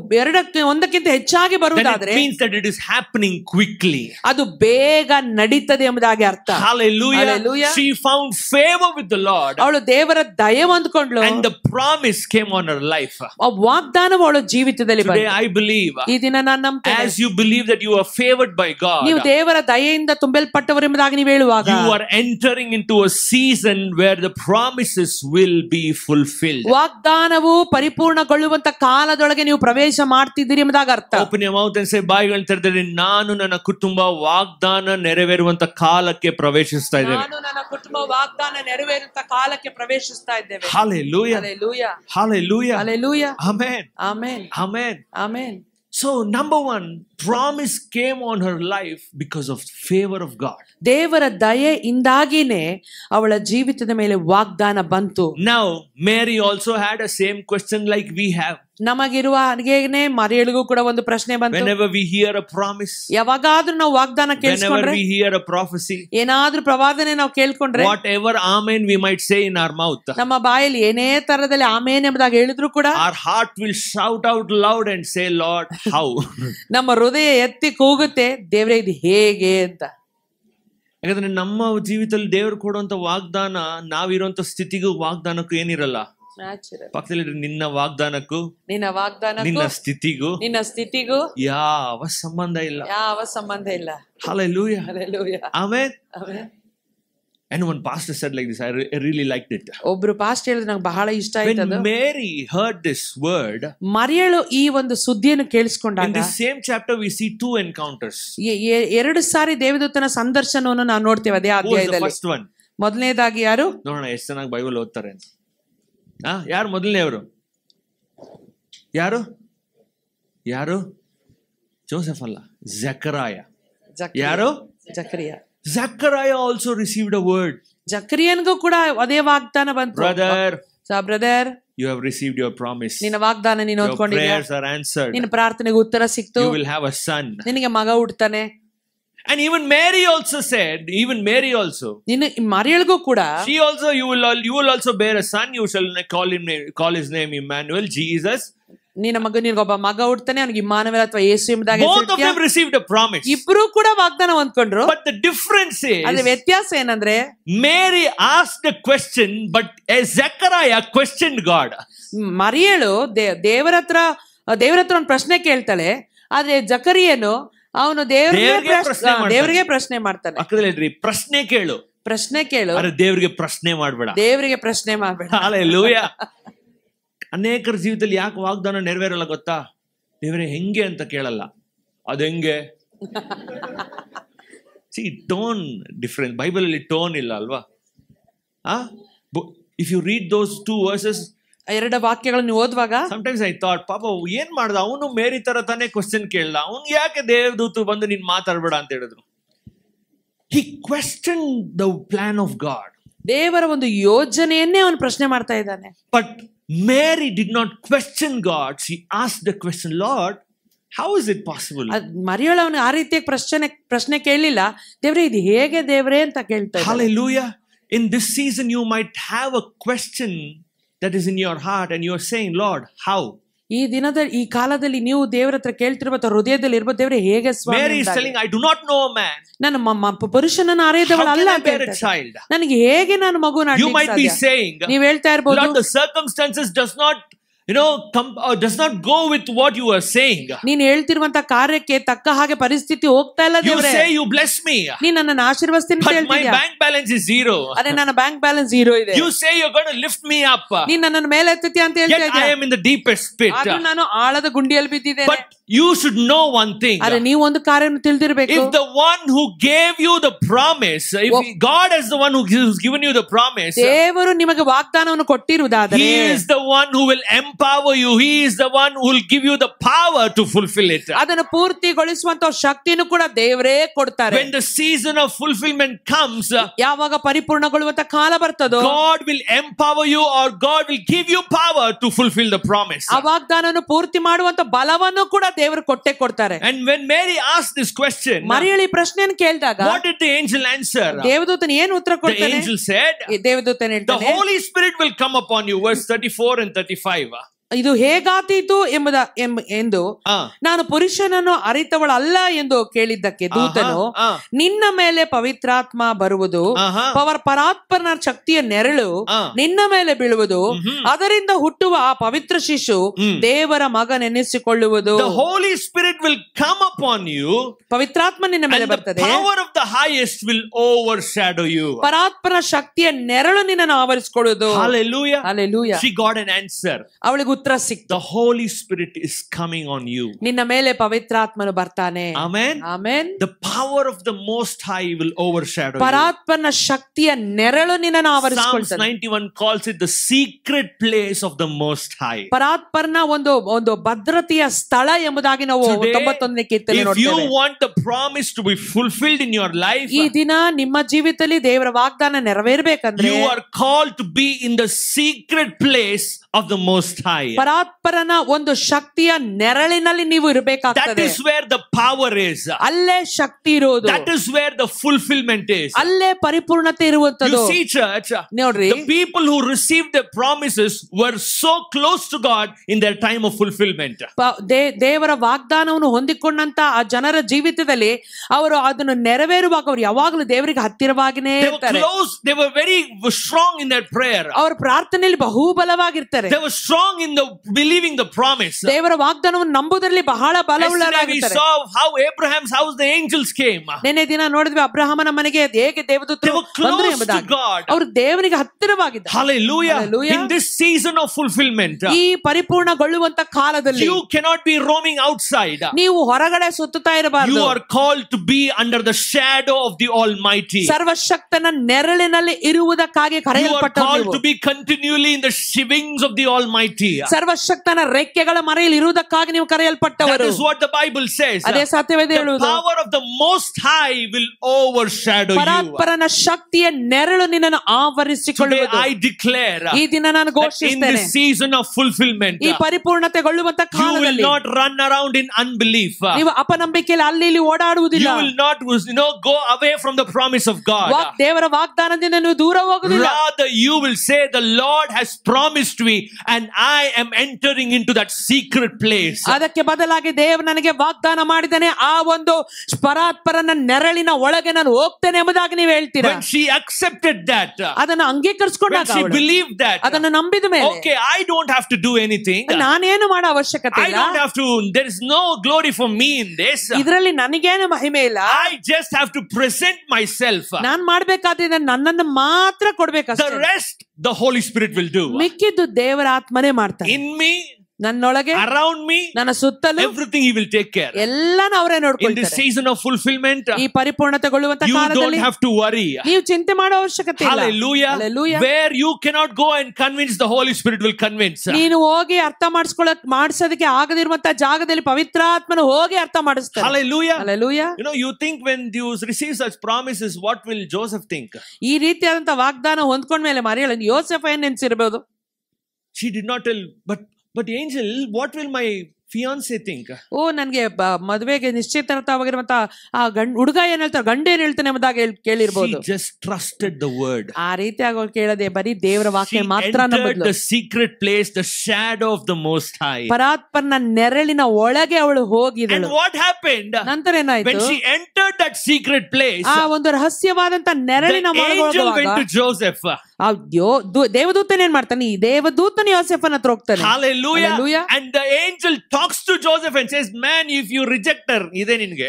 ಒಂದಕ್ಕಿಂತ ಹೆಚ್ಚಾಗಿ ಬರುವುದಾದ್ರೆ, that means that it is happening quickly. ಅದು ಬೇಗ ನಡೀತದೆ ಎಂಬುದಾಗಿ ಅರ್ಥ. Hallelujah. Hallelujah. She found favor with the Lord, ಅವಳು ದೇವರ ದಯೆ ಹೊಂದ್ಕೊಂಡ್ಳು, and the promise came on her life. ಆ ವಾಗ್ದಾನವು ಅವಳ ಜೀವಿತದಲ್ಲಿ ಬಂತು. Today I believe, ಈ ದಿನ ನಾನು ನಂಬ್ತೇನೆ, as you believe that you are favored by God, ನೀವು ದೇವರ ದಯೆಯಿಂದ ತುಂಬಲ್ಪಟ್ಟವರು ಎಂಬುದಾಗಿ ನೀವು ಹೇಳುವಾಗ, you are entering into a season where the promises will be fulfilled. ವಾಗ್ದಾನವು ಪರಿಪೂರ್ಣಗೊಳ್ಳುವಂತ ಕಾಲದೊಳಗೆ ನೀವು ಪ್ರವೇಶ ಮಾಡ್ತಿದ್ದೀರಿ ಎಂಬುದಾಗಿ ಅರ್ಥ. Open your mouth and say, ಬಾಯಿಗಳನ್ನು ತೆರೆದರೆ, ನಾನು ನನ್ನ ಕುಟುಂಬ ವಾಗ್ದಾನ ನೆರವೇರುವಂತ ಕಾಲಕ್ಕೆ ಪ್ರವೇಶಿಸ್ತಾ ಇದ್ದೇವೆ. ನಾನು ನನ್ನ ಕುಟುಂಬ ವಾಗ್ದಾನ ನೆರವೇರುವಂತ ಕಾಲಕ್ಕೆ ಪ್ರವೇಶಿಸ್ತಾ ಇದ್ದೇವೆ. Hallelujah. Hallelujah. Hallelujah. Hallelujah. Amen. Amen. Amen. Amen. So number one, promise came on her life because of favor of God. ದೇವರ ದಯೆಯಿಂದಾಗಿನೇ ಅವಳ ಜೀವಿತದ ಮೇಲೆ ವಾಗ್ದಾನ ಬಂತು. Now Mary also had a same question like we have. ನಮಗಿರುವ ಹಾಗೇನೆ ಮರಿಯಳಿಗೂ ಕೂಡ ಒಂದು ಪ್ರಶ್ನೆ ಬಂತು. Whenever we hear a promise, ಯಾವಾಗಾದ್ರೂ ನಾವು ವಾಗ್ದಾನ ಕೇಳಿಸ್ಕೊಂಡ್ರೆ, whenever we hear a prophecy, ಏನಾದ್ರೂ ಪ್ರವಾದನೆ ನಾವು ಕೇಳ್ಕೊಂಡ್ರೆ, whatever amen we might say in our mouth, ನಮ್ಮ ಬಾಯಲ್ಲಿ ಏನೇ ತರದಲ್ಲಿ ಆಮೇನ್ ಎಂಬುದಾಗಿ ಹೇಳಿದ್ರು ಕೂಡ, our heart will shout out loud and say, Lord, how? ನಮ್ಮ ಹೃದಯ ಎತ್ತಿ ಕೂಗುತ್ತೆ, ದೇವರೇ ಇದು ಹೇಗೆ ಅಂತ. ಯಾಕಂದ್ರೆ ನಮ್ಮ ಜೀವಿತದಲ್ಲಿ ದೇವರು ಕೊಡುವಂತ ವಾಗ್ದಾನ ನಾವಿರುವಂತ ಸ್ಥಿತಿಗೂ ವಾಗ್ದಾನಕ್ಕೂ ಏನಿರಲ್ಲ. ಪಕ್ಕದಲ್ಲಿ ನಿನ್ನ ವಾಗ್ದಾನಕ್ಕೂ ನಿನ್ನ ಸ್ಥಿತಿಗೂ ಯಾವ ಸಂಬಂಧ ಇಲ್ಲ. Hallelujah. Amen. And one pastor said like this, I really liked it. ಒಬ್ರು ಪಾಸ್ಟರ್ ಹೇಳಿದ್ರು, ನಂಗೆ ಬಹಳ ಇಷ್ಟ ಆಯ್ತು ಅದು. When Mary heard this word, ಮರಿಯಳು ಈ ಒಂದು ಸುದ್ದಿಯನ್ನು ಕೇಳಿಸಿಕೊಂಡಾಗ, in the same chapter we see 2 encounters. 2 ಸಾರಿ ದೇವದೂತನ ಸಂದರ್ಶನವನ್ನು ನಾವು ನೋಡ್ತೇವೆ ಅದೇ ಅಧ್ಯಾಯದಲ್ಲಿ. First one, ಮೊದಲನೇದಾಗಿ ಯಾರು? ನೋಡೋಣ ಎಷ್ಟು ಚೆನ್ನಾಗಿ ಬೈಬಲ್ ಓದ್ತಾರೆ ಅಂತ. ಯಾರು ಮೊದಲನೇವರು? ಯಾರು? ಜೋಸೆಫ್ ಅಲ್ಲ, ಜಕರಾಯ. ಯಾರು? Zechariah also received a word. ಜಕರಿಯನಿಗೂ ಕೂಡ ಅದೇ ವಾಗ್ದಾನ ಬಂತು. Brother, you have received your promise. ನಿನ್ನ ವಾಗ್ದಾನ ನೀನು ಹೊಂದ್ಕೊಂಡಿದ್ದೀಯ. Your prayers are answered. ನಿನ್ನ ಪ್ರಾರ್ಥನೆಗೆ ಉತ್ತರ ಸಿಕ್ತು. You will have a son. ನಿನಗೆ ಮಗ ಹುಟ್ಟುತ್ತಾನೆ. And even Mary also said, ಮರಿಯಳಿಗೂ ಕೂಡ, you will also bear a son, you shall call his name Emmanuel, Jesus. ನಿನ್ನ ಮಗನಿಗೊಬ್ಬ ಮಗ ಹುಟ್ಟುತ್ತಾನೆ, ಅವನಿಗೆ ಇಮ್ಮಾನುವೇಲ್ ಅಥವಾ ಯೇಸು ಎಂಬುದಾಗಿ ಹೆಸರಿಟ್ಟ. Both of them received a promise. ಇಬ್ರು ಕೂಡ ವಾಗ್ದಾನ ಹೊಂದ್ಕೊಂಡ್ರು. But the difference is, ಅದೇ ವ್ಯತ್ಯಾಸ ಏನಂದ್ರೆ, Mary asked a question, but Zechariah questioned God. ಮರಿಯಳು ದೇವರ ಹತ್ರ ಒಂದು ಪ್ರಶ್ನೆ ಕೇಳ್ತಾಳೆ, ಆದ್ರೆ ಜಕರಿಯನು ಅವನು ದೇವರಿಗೆ ಪ್ರಶ್ನೆ ಮಾಡ್ತಾನೆ. ಪ್ರಶ್ನೆ ಕೇಳು, ದೇವರಿಗೆ ಪ್ರಶ್ನೆ ಮಾಡಬೇಡ. Hallelujah. ಅನೇಕರ ಜೀವಿತದಲ್ಲಿ ಯಾಕೆ ವಾಗ್ದಾನ ನೆರವೇರಲ್ಲ ಗೊತ್ತಾ? ದೇವರೇ ಹೆಂಗೆ ಅಂತ ಕೇಳಲ್ಲ, ಅದು ಹೆಂಗೆ. Tone difference. ಬೈಬಲ್ ಅಲ್ಲಿ ಟೋನ್ ಇಲ್ಲ ಅಲ್ವಾ? If you read those 2 verses, 2 ವಾಕ್ಯಗಳನ್ನು ಓದುವಾಗ, sometimes I thought, ಪಾಪ ಏನ್ ಮಾಡ್ದ ಅವನು, ಮೇರಿ ತರ ತಾನೇ ಕ್ವಶನ್ ಕೇಳಲ್ಲ, ಅವ್ನ್ ಯಾಕೆ ದೇವದೂತರು ಬಂದು ನೀನ್ ಮಾತಾಡ್ಬೇಡ ಅಂತ ಹೇಳಿದ್ರು. He questioned the plan of God. ದೇವರ ಒಂದು ಯೋಜನೆಯನ್ನೇ ಅವನು ಪ್ರಶ್ನೆ ಮಾಡ್ತಾ ಇದ್ದಾನೆ. But Mary did not question God. She asked the question, Lord, how is it possible? ಮರಿಯಳು ಅವನು ಆ ರೀತಿಯ ಪ್ರಶ್ನೆ ಕೇಳಲಿಲ್ಲ. ದೇವರೇ ಇದು ಹೇಗೆ ದೇವರೇ ಅಂತ ಕೇಳ್ತಾ ಇದ್ದಾಳೆ. Hallelujah. In this season you might have a question that is in your heart and you are saying, Lord, how? ಈ ಕಾಲದಲ್ಲಿ ನೀವು ದೇವರ ಹತ್ರ ಕೇಳ್ತಿರ್ಬೋದು, ಹೃದಯದಲ್ಲಿ ಇರ್ಬೋದು, ದೇವರೇ ಹೇಗೆ ಸ್ವಾಮಿ. Mary is telling, I do not know a man. ನಾನು ಪುರುಷನನ್ನು ಅರಿಯದವಳಲ್ಲ. ನನಗೆ ಹೇಗೆ ನಾನು ಮಗುವನ್ನು You might be saying, ನೀವು ಹೇಳ್ತಾ ಇರಬಹುದು, Lord, the circumstances does not does not go with what you are saying. ನೀನು ಹೇಳ್ತಿರುವಂತ ಕಾರ್ಯಕ್ಕೆ ತಕ್ಕ ಹಾಗೆ ಪರಿಸ್ಥಿತಿ ಹೋಗ್ತಾ ಇಲ್ಲ ದೇವರೇ. You say you bless me. ನೀನು ನನ್ನನ್ನು ಆಶೀರ್ವದಿಸ್ತೀನಿ ಅಂತ ಹೇಳ್ತೀಯ. My bank balance is zero. ಅರೆ ನನ್ನ ಬ್ಯಾಂಕ್ ಬ್ಯಾಲೆನ್ಸ್ 0 ಇದೆ. You say you're going to lift me up. ನೀನು ನನ್ನನ್ನು ಮೇಲೆ ಎತ್ತುತ್ತೀಯ ಅಂತ ಹೇಳ್ತಾ ಇದ್ದೀಯ. I am in the deepest pit. ಆದರೂ ನಾನು ಆಳದ ಗುಂಡಿಯಲ್ಲಿ ಬಿದ್ದಿದ್ದೇನೆ. But you should know one thing. ಅರೆ ನೀವು ಒಂದು ಕಾರ್ಯವನ್ನು ತಿಳಿದಿರಬೇಕು. If the one who gave you the promise, if God is the one who has given you the promise, ದೇವರು ನಿಮಗೆ ವಾಗ್ದಾನವನ್ನು ಕೊಟ್ಟಿರುವುದಾದರೆ, He is the one who will empower you. He is the one who will give you the power to fulfill it. ಅದನ್ನು ಪೂರ್ತಿಗೊಳಿಸುವಂತ ಶಕ್ತಿಯನ್ನು ಕೂಡ ದೇವರೇ ಕೊಡ್ತಾರೆ. When the season of fulfillment comes, ಯಾವಾಗ ಪರಿಪೂರ್ಣಗೊಳ್ಳುವಂತ ಕಾಲ ಬರ್ತದೋ, God will empower you or God will give you power to fulfill the promise. ಆ ವಾಗ್ದಾನವನ್ನು ಪೂರ್ತಿ ಮಾಡುವಂತ ಬಲವನ್ನು ಕೂಡ ದೇವರು ಕೊಟ್ಟೆ ಕೊಡ್ತಾರೆ. And when Mary asked this question, ಮರಿಯಳು ಪ್ರಶ್ನೆಯನ್ನು ಕೇಳಿದಾಗ, what did the angel answer? ದೇವದೂತನು ಏನು ಉತ್ತರ ಕೊಡ್ತಾನೆ? The angel said, ದೇವದೂತನು ಹೇಳ್ತಾನೆ, the Holy Spirit will come upon you. Verse 34 and 35. ಇದು ಹೇಗಾದೀತು ಎಂದು ನಾನು ಪುರುಷನನ್ನು ಅರಿತವಳಲ್ಲ ಎಂದು ಕೇಳಿದ್ದಕ್ಕೆ ದೂತನು, ನಿನ್ನ ಮೇಲೆ ಪವಿತ್ರಾತ್ಮ ಬರುವುದು, ಪರಾತ್ಪರನ ಶಕ್ತಿಯ ನೆರಳು ನಿನ್ನ ಮೇಲೆ ಬೀಳುವುದು, ಅದರಿಂದ ಹುಟ್ಟುವ ಆ ಪವಿತ್ರ ಶಿಶು ದೇವರ ಮಗನೆನಿಸಿಕೊಳ್ಳುವುದು. The Holy Spirit will come upon you. ಪವಿತ್ರಾತ್ಮ ನಿನ್ನ ಮೇಲೆ ಬರ್ತದೆ. The power of the highest will overshadow you. ಪರಾತ್ಪರನ ಶಕ್ತಿಯ ನೆರಳು ನಿನ್ನನ್ನು ಆವರಿಸಿಕೊಳ್ಳುವುದು. Hallelujah. Hallelujah. She got an answer. ಅವಳಿಗೆ ಉತ್ತರ ಸಿಕ್ತು. The Holy Spirit is coming on you. ನಿನ್ನ ಮೇಲೆ ಪವಿತ್ರಾತ್ಮನು ಬರ್ತಾನೆ. Amen. Amen. The power of the Most High will overshadow you. ಪರಾತ್ಪರನ ಶಕ್ತಿಯ ನೆರಳು ನಿನ್ನನ್ನು ಆವರಿಸಿಕೊಳ್ಳುತ್ತದೆ. Psalms 91 calls it the secret place of the Most High. ಪರಾತ್ಪರನ ಒಂದು ಭದ್ರತೆಯ ಸ್ಥಳ ಎಂಬುದಾಗಿ ನಾವು 91ನೇ ಕೀರ್ತನೆ ನೋಡ್ತೇವೆ. If you want the promise to be fulfilled in your life, ಈ ದಿನ ನಿಮ್ಮ ಜೀವಿತದಲ್ಲಿ ದೇವರ ವಾಗ್ದಾನ ನೆರವೇರಬೇಕಂದ್ರೆ, you are called to be in the secret place of the Most High. ಪರಾತ್ಪರನ ಒಂದು ಶಕ್ತಿಯ ನೆರಳಿನಲ್ಲಿ ನೀವು ಇರಬೇಕಾಗ್ತದೆ. That is where the power is. ಅಲ್ಲೇ ಶಕ್ತಿ ಇರೋದು. That is where the fulfillment is. ಅಲ್ಲೇ ಪರಿಪೂರ್ಣತೆ ಇರುವಂತದ್ದು. You see, church, ನೋಡ್ರಿ, the people who received the promises were so close to God in their time of fulfillment. ದೇವರ ವಾಗ್ದಾನವನ್ನು ಹೊಂದಿಕೊಂಡಂತ ಆ ಜನರ ಜೀವಿತದಲ್ಲಿ ಅವರು ಅದನ್ನು ನೆರವೇರುವಾಗ ಅವರು ಯಾವಾಗಲೂ ದೇವರಿಗೆ ಹತ್ತಿರವಾಗಿನೇ ಇರ್ತಾರೆ. They were very strong in their prayer. ಅವರ ಪ್ರಾರ್ಥನೆಯಲ್ಲಿ ಬಹುಬಲವಾಗಿರ್ತಾರೆ. They were strong in the believing the promise. ದೇವರ ವಾಗ್ದಾನವನ್ನು ನಂಬುವುದರಲ್ಲಿ ಬಹಳ ಬಲವುಳ್ಳವರಾಗಿದ್ದಾರೆ. We saw how Abraham's house the angels came. ನೆನ್ನೆ ದಿನ ನೋಡಿದ್ವಿ ಅಬ್ರಹಾಮನ ಮನೆಗೆ ಹೇಗೆ ದೇವದೂತರು ಬಂದರು ಎಂಬುದಾಗಿ. ಅವರು ದೇವರಿಗೆ ಹತ್ತಿರವಾಗಿದ್ದಾರೆ. Hallelujah. In this season of fulfillment, ಈ ಪರಿಪೂರ್ಣಗೊಳ್ಳುವಂತ ಕಾಲದಲ್ಲಿ you cannot be roaming outside. ನೀವು ಹೊರಗಡೆ ಸುತ್ತುತ್ತಾ ಇರಬಾರದು. You are called to be under the shadow of the Almighty. ಸರ್ವಶಕ್ತನ ನೆರಳಿನಲ್ಲಿ ಇರುವುದಕ್ಕಾಗಿ ಕರೆಯಲ್ಪಟ್ಟವರು. You are called to be continually in the wings of the Almighty. ಸರ್ವಶಕ್ತನ ರೆಕ್ಕೆಗಳ ಮರೆಯಲ್ಲಿ ಇರುವುದಕ್ಕಾಗಿ ನೀವು ಕರೆಯಲ್ಪಟ್ಟವರು. That is what the Bible says. ಅದೇ ಸತ್ಯವೇದ ಹೇಳುವುದು. The power of the Most High will overshadow you. ಪರಾತ್ಪರನ ಶಕ್ತಿಯ ನೆರಳು ನಿನ್ನನ್ನು ಆವರಿಸಿಕೊಳ್ಳುವುದು. Today I declare, ಈ ದಿನ ನಾನು ಘೋಷಿಸುತ್ತೇನೆ, in this season of fulfillment, ಈ ಪರಿಪೂರ್ಣತೆಗೊಳ್ಳುವಂತ ಕಾಲದಲ್ಲಿ you will not run around in unbelief. ನೀವು ಅಪನಂಬಿಕೆಯಲ್ಲಿ ಅಲ್ಲಿ ಇಲ್ಲಿ ಓಡಾಡುವುದಿಲ್ಲ. You will not go away from the promise of God. ದೇವರ ವಾಗ್ದಾನದಿಂದ ನೀವು ದೂರ ಹೋಗುವುದಿಲ್ಲ. Rather you will say, the Lord has promised me and I am entering into that secret place. ಅದಕ್ಕೆ ಬದಲಾಗಿ ದೇವರು ನನಗೆ ವಾಗ್ದಾನ ಮಾಡಿದ್ದಾನೆ, ಆ ಒಂದು ಪರಾತ್ಪರನ ನೆರಳಿನ ಒಳಗೆ ನಾನು ಹೋಗ್ತೇನೆ ಎಂಬುದಾಗಿ ನೀವು ಹೇಳ್ತೀರಾ. When she accepted that, ಅದನ್ನು ಅಂಗೀಕರಿಸಿಕೊಂಡಾಗ, when she believed that, ಅದನ್ನು ನಂಬಿದ ಮೇಲೆ, okay, I don't have to do anything. ನಾನೇನು ಮಾಡೋ ಅವಶ್ಯಕತೆ ಇಲ್ಲ. I don't have to, there is no glory for me in this. ಇದರಲ್ಲಿ ನನಗೇನು ಮಹಿಮೆ ಇಲ್ಲ. I just have to present myself. ನಾನು ಮಾಡಬೇಕಾದ್ರೆ ನನ್ನನ್ನು ಮಾತ್ರ ಕೊಡಬೇಕಷ್ಟೇ. The rest the Holy Spirit will do. ಮಿಕ್ಕಿದ್ದು ದೇವರ ಆತ್ಮನೇ ಮಾಡ್ತಾನೆ. In me ನನ್ನೊಳಗೆ, around me, ನನ್ನ ಸುತ್ತಲೂ, everything he will take care. ಎಲ್ಲಾನು ಅವರೇ In ನೋಡ್ಕೊಳ್ತಾರೆ. this season of fulfillment, ಈ ಪರಿಪೂರ್ಣತೆಗೊಳ್ಳುವಂತ you ಕಾಲದಲ್ಲಿ don't have to worry. ನೀವು ಚಿಂತೆ ಮಾಡೋ ಅವಶ್ಯಕತೆ ಇಲ್ಲ. Hallelujah. Hallelujah. Where you cannot go and convince, the Holy Spirit will convince. ನೀನು ಹೋಗಿ ಅರ್ಥ ಮಾಡಿಸೋದಕ್ಕೆ ಆಗದಿರುವಂತ ಜಾಗದಲ್ಲಿ ಪವಿತ್ರಾತ್ಮನು ಹೋಗಿ ಅರ್ಥ ಮಾಡಿಸ್ತಾನೆ. Hallelujah. Hallelujah. You know, you think when you receive such promises, what will Joseph think? ಈ ರೀತಿಯಾದಂತ ವಾಗ್ದಾನ ಹೊಂದ್ಕೊಂಡ್ಮೇಲೆ ಮರಿಯಳು ಯೋಸೇಫ್ ಏನ್ ನೆನ್ಸಿರ್ಬೋದು? She did not tell, but angel, what will my fiance think? ಓ, ನನ್ಗೆ ಮದುವೆಗೆ ನಿಶ್ಚಿತಾರ್ಥವಾಗಿರುವಂತ ಆ ಹುಡುಗ ಏನ್ ಹೇಳ್ತಾರೆ, ಗಂಡ ಏನ್ ಹೇಳ್ತಾನೆ ಎಂಬುದಾಗಿ ಕೇಳಿರ್ಬೋದು. She just trusted the word. ಆ ರೀತಿಯಾಗಿ ಅವಳು ಕೇಳದೆ ಬರೀ ದೇವರ ವಾಕ್ಯ ಮಾತ್ರ ನಂಬಿದ್ಲು. The secret place, the shadow of the Most High. ಪರಾತ್ಪರನ ನೆರಳಿನ ಒಳಗೆ ಅವಳು ಹೋಗಿದಳು. And what happened? ನಂತರ ಏನಾಯ್ತು? When she entered that secret place, ಆ ಒಂದು ರಹಸ್ಯವಾದಂತ ನೆರಳಿನ ಒಳಗೆ angel went to Joseph. ದೇವದೂತನ ಏನ್ ಮಾಡ್ತಾನೆ? ಈ ದೇವದೂತನ ಯೋಸೇಫನ ಹತ್ರ ಹೋಗ್ತಾನೆ. Hallelujah. Hallelujah. And the angel talks to Joseph and says, man, if you reject her, ide ninge.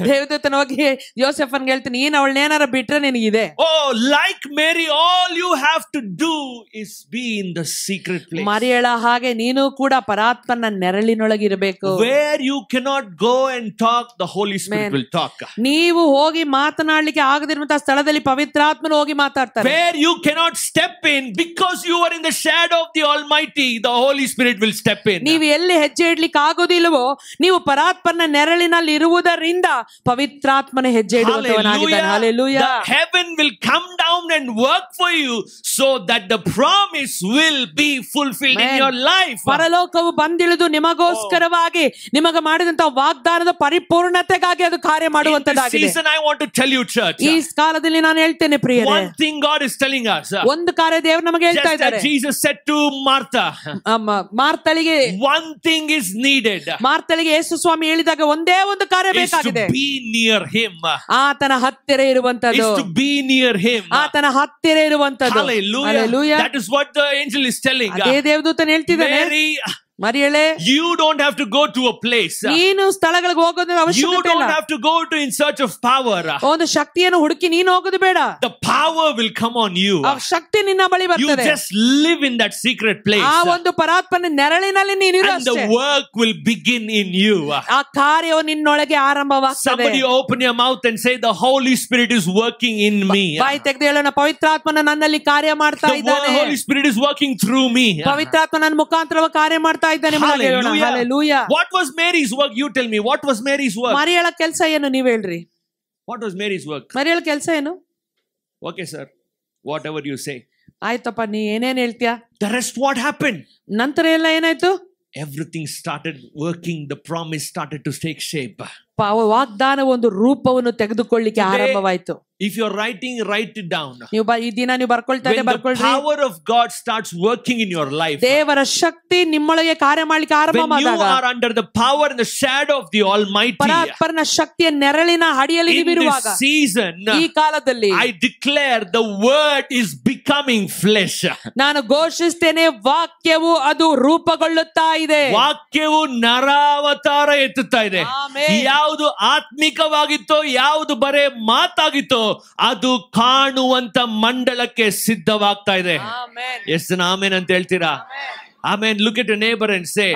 ದೇವದೂತನ ಹೋಗಿ ಯೋಸೇಫನ್ಗೆ ಹೇಳ್ತಾನೆ, ನೀನ್ ಅವಳನ್ನೇನಾರ ಬಿಟ್ರೆ ನಿನಗಿದೆ. Oh, like Mary, all you have to do is be in the secret place. ಮರಿಯಳ ಹಾಗೆ ನೀನು ಕೂಡ ಪರಾತ್ಮನ ನೆರಳಿನೊಳಗಿರಬೇಕು. Where you cannot go and talk, the Holy Spirit will talk. ನೀವು ಹೋಗಿ ಮಾತನಾಡಲಿಕ್ಕೆ ಆಗದಿರುವಂತಹ ಸ್ಥಳದಲ್ಲಿ ಪವಿತ್ರಾತ್ಮನು ಹೋಗಿ ಮಾತಾಡ್ತಾರೆ. Where you cannot step in because you are in the shadow of the Almighty, the Holy Spirit will step in. ನೀವು ಎಲ್ಲಿ ಹೆಜ್ಜೆ ಇಡ್ಲಿಕ್ಕೆ ಆಗೋದಿಲ್ಲವೋ, ನೀವು ಪರಾತ್ಮನ ನೆರಳಿನಲ್ಲಿ ಇರುವುದರಿಂದ ಪವಿತ್ರಾತ್ಮನ ಹೆಜ್ಜೆ ಇಡುವಂತವನಾಗಿದ್ದಾನೆ. Hallelujah. The heaven will come down and work for you so that the promise will be fulfilled in your life. ಪರಲೋಕವು ಬಂದಿಳಿದು ನಿಮಗೋಸ್ಕರವಾಗಿ ನಿಮಗೆ ಮಾಡಿದಂತ ವಾಗ್ದಾನದ ಪರಿಪೂರ್ಣತೆಗಾಗಿ ಅದು ಕಾರ್ಯ ಮಾಡುವಂತದ್ದಾಗಿದೆ. This season I want to tell you, church. ಈ ಕಾಲದಲ್ಲಿ ನಾನು ಹೇಳ್ತೇನೆ ಪ್ರಿಯರೇ, one thing God is telling us. ಒಂದು ಕಾರ್ಯ ದೇವರು ನಮಗೆ ಹೇಳ್ತಾ ಇದ್ದಾರೆ. Jesus said to Martha, ಮಾರ್ತಳಿಗೆ one thing is needed. ಮಾರ್ತಳಿಗೆ ಯೇಸು ಸ್ವಾಮಿ ಹೇಳಿದಾಗ ಒಂದೇ ಒಂದು ಕಾರ್ಯ ಬೇಕಾಗಿದೆ. Be near him. ಆತನ ಹತ್ತಿರ ಇರುವಂತದ್ದು. Is to be near him. ಆತನ ಹತ್ತಿರ ಇರುವಂತದ್ದು. Hallelujah. That is what the angel is telling. ಅದೇ ದೇವದೂತನು ಹೇಳ್ತಿದ್ದಾನೆ, ಮರಿಯಳೆ, you don't have to go to a place. ನೀನು ಸ್ಥಳಗಳಿಗೆ ಹೋಗೋದು ಅವಶ್ಯಕತೆ ಇಲ್ಲ. You don't have to go to in search of power. ಒಂದು ಶಕ್ತಿಯನ್ನು ಹುಡುಕಿ ನೀನು ಹೋಗೋದು ಬೇಡ. The power will come on you. ಆ ಶಕ್ತಿ ನಿನ್ನ ಬಳಿ ಬರ್ತದೆ. You just live in that secret place. ಆ ಒಂದು ಪರಾತ್ಮನ ನೆರಳಿನಲ್ಲಿ ನೀನು ಇರು ಅಷ್ಟೇ. And the work will begin in you. ಆ ಕಾರ್ಯವು ನಿನ್ನೊಳಗೆ ಆರಂಭವಾಗ್ತದೆ. Somebody open your mouth and say, the Holy Spirit is working in me. ಬಾಯಿ ತೆಗೆದು ಹೇಳೋಣ, ಪವಿತ್ರಾತ್ಮನ ನನ್ನಲ್ಲಿ ಕಾರ್ಯ ಮಾಡ್ತಾ ಇದ್ದಾನೆ. The Holy Spirit is working through me. ಪವಿತ್ರಾತ್ಮ ನನ್ನ ಮುಖಾಂತರವಾಗಿ ಕಾರ್ಯ ಮಾಡ್ತಾ ಇದ್ದಾನೆ. Hallelujah. What was Mary's work? You tell me. What was Mary's work? ಮರಿಯಳ ಕೆಲಸ ಏನು, ನೀವು ಹೇಳ್ರಿ. What was Mary's work? ಮರಿಯಳ ಕೆಲಸ ಏನು? Okay, sir. Whatever you say. ಆಯ್ತಪ್ಪ, ನೀ ಏನೇನ್ ಹೇಳ್ತೀಯಾ? The rest what happened? ನಂತರ ಎಲ್ಲ ಏನಾಯ್ತು? Everything started working. The promise started to take shape. ವಾಗ್ದಾನ ಒಂದು ರೂಪವನ್ನು ತೆಗೆದುಕೊಳ್ಳಿಕ್ಕೆ ಆರಂಭವಾಯಿತು. If you're writing, write it down. ನೀವು ಈ ದಿನ ನೀವು ಬರ್ಕೊಳ್ತಾ ಇದ್ದೆ, ಬರ್ಕೊಳ್ರಿ. When the power of God starts working in your life, ದೇವರ ಶಕ್ತಿ ನಿಮ್ಮೊಳಗೆ ಕಾರ್ಯ ಮಾಡಲಿಕ್ಕೆ ಆರಂಭ ಮಾಡಿದಾಗ, when you are under the power and the shadow of the Almighty, ಪರಾತ್ಪರನ ಶಕ್ತಿಯ ನೆರಳಿನ ಅಡಿಯಲ್ಲಿ ನೀವಿರುವಾಗ, in this season, ಈ ಕಾಲದಲ್ಲಿ I declare the word is becoming flesh. ನಾನು ಘೋಷಿಸ್ತೇನೆ, ವಾಕ್ಯವು ಅದು ರೂಪುಗೊಳ್ಳುತ್ತಾ ಇದೆ. ವಾಕ್ಯವು ನರಾವತಾರ ಎತ್ತುತ್ತಾ ಇದೆ. ಯಾವುದು ಆತ್ಮಿಕವಾಗಿತ್ತೋ, ಯಾವುದು ಬರೇ ಮಾತಾಗಿತ್ತೋ, ಅದು ಕಾಣುವಂತ ಮಂಡಲಕ್ಕೆ ಸಿದ್ಧವಾಗ್ತಾ ಇದೆ. ಎಷ್ಟು ಆಮೆನ್ ಅಂತ ಹೇಳ್ತೀರಾ? Amen. Look at your neighbor and say,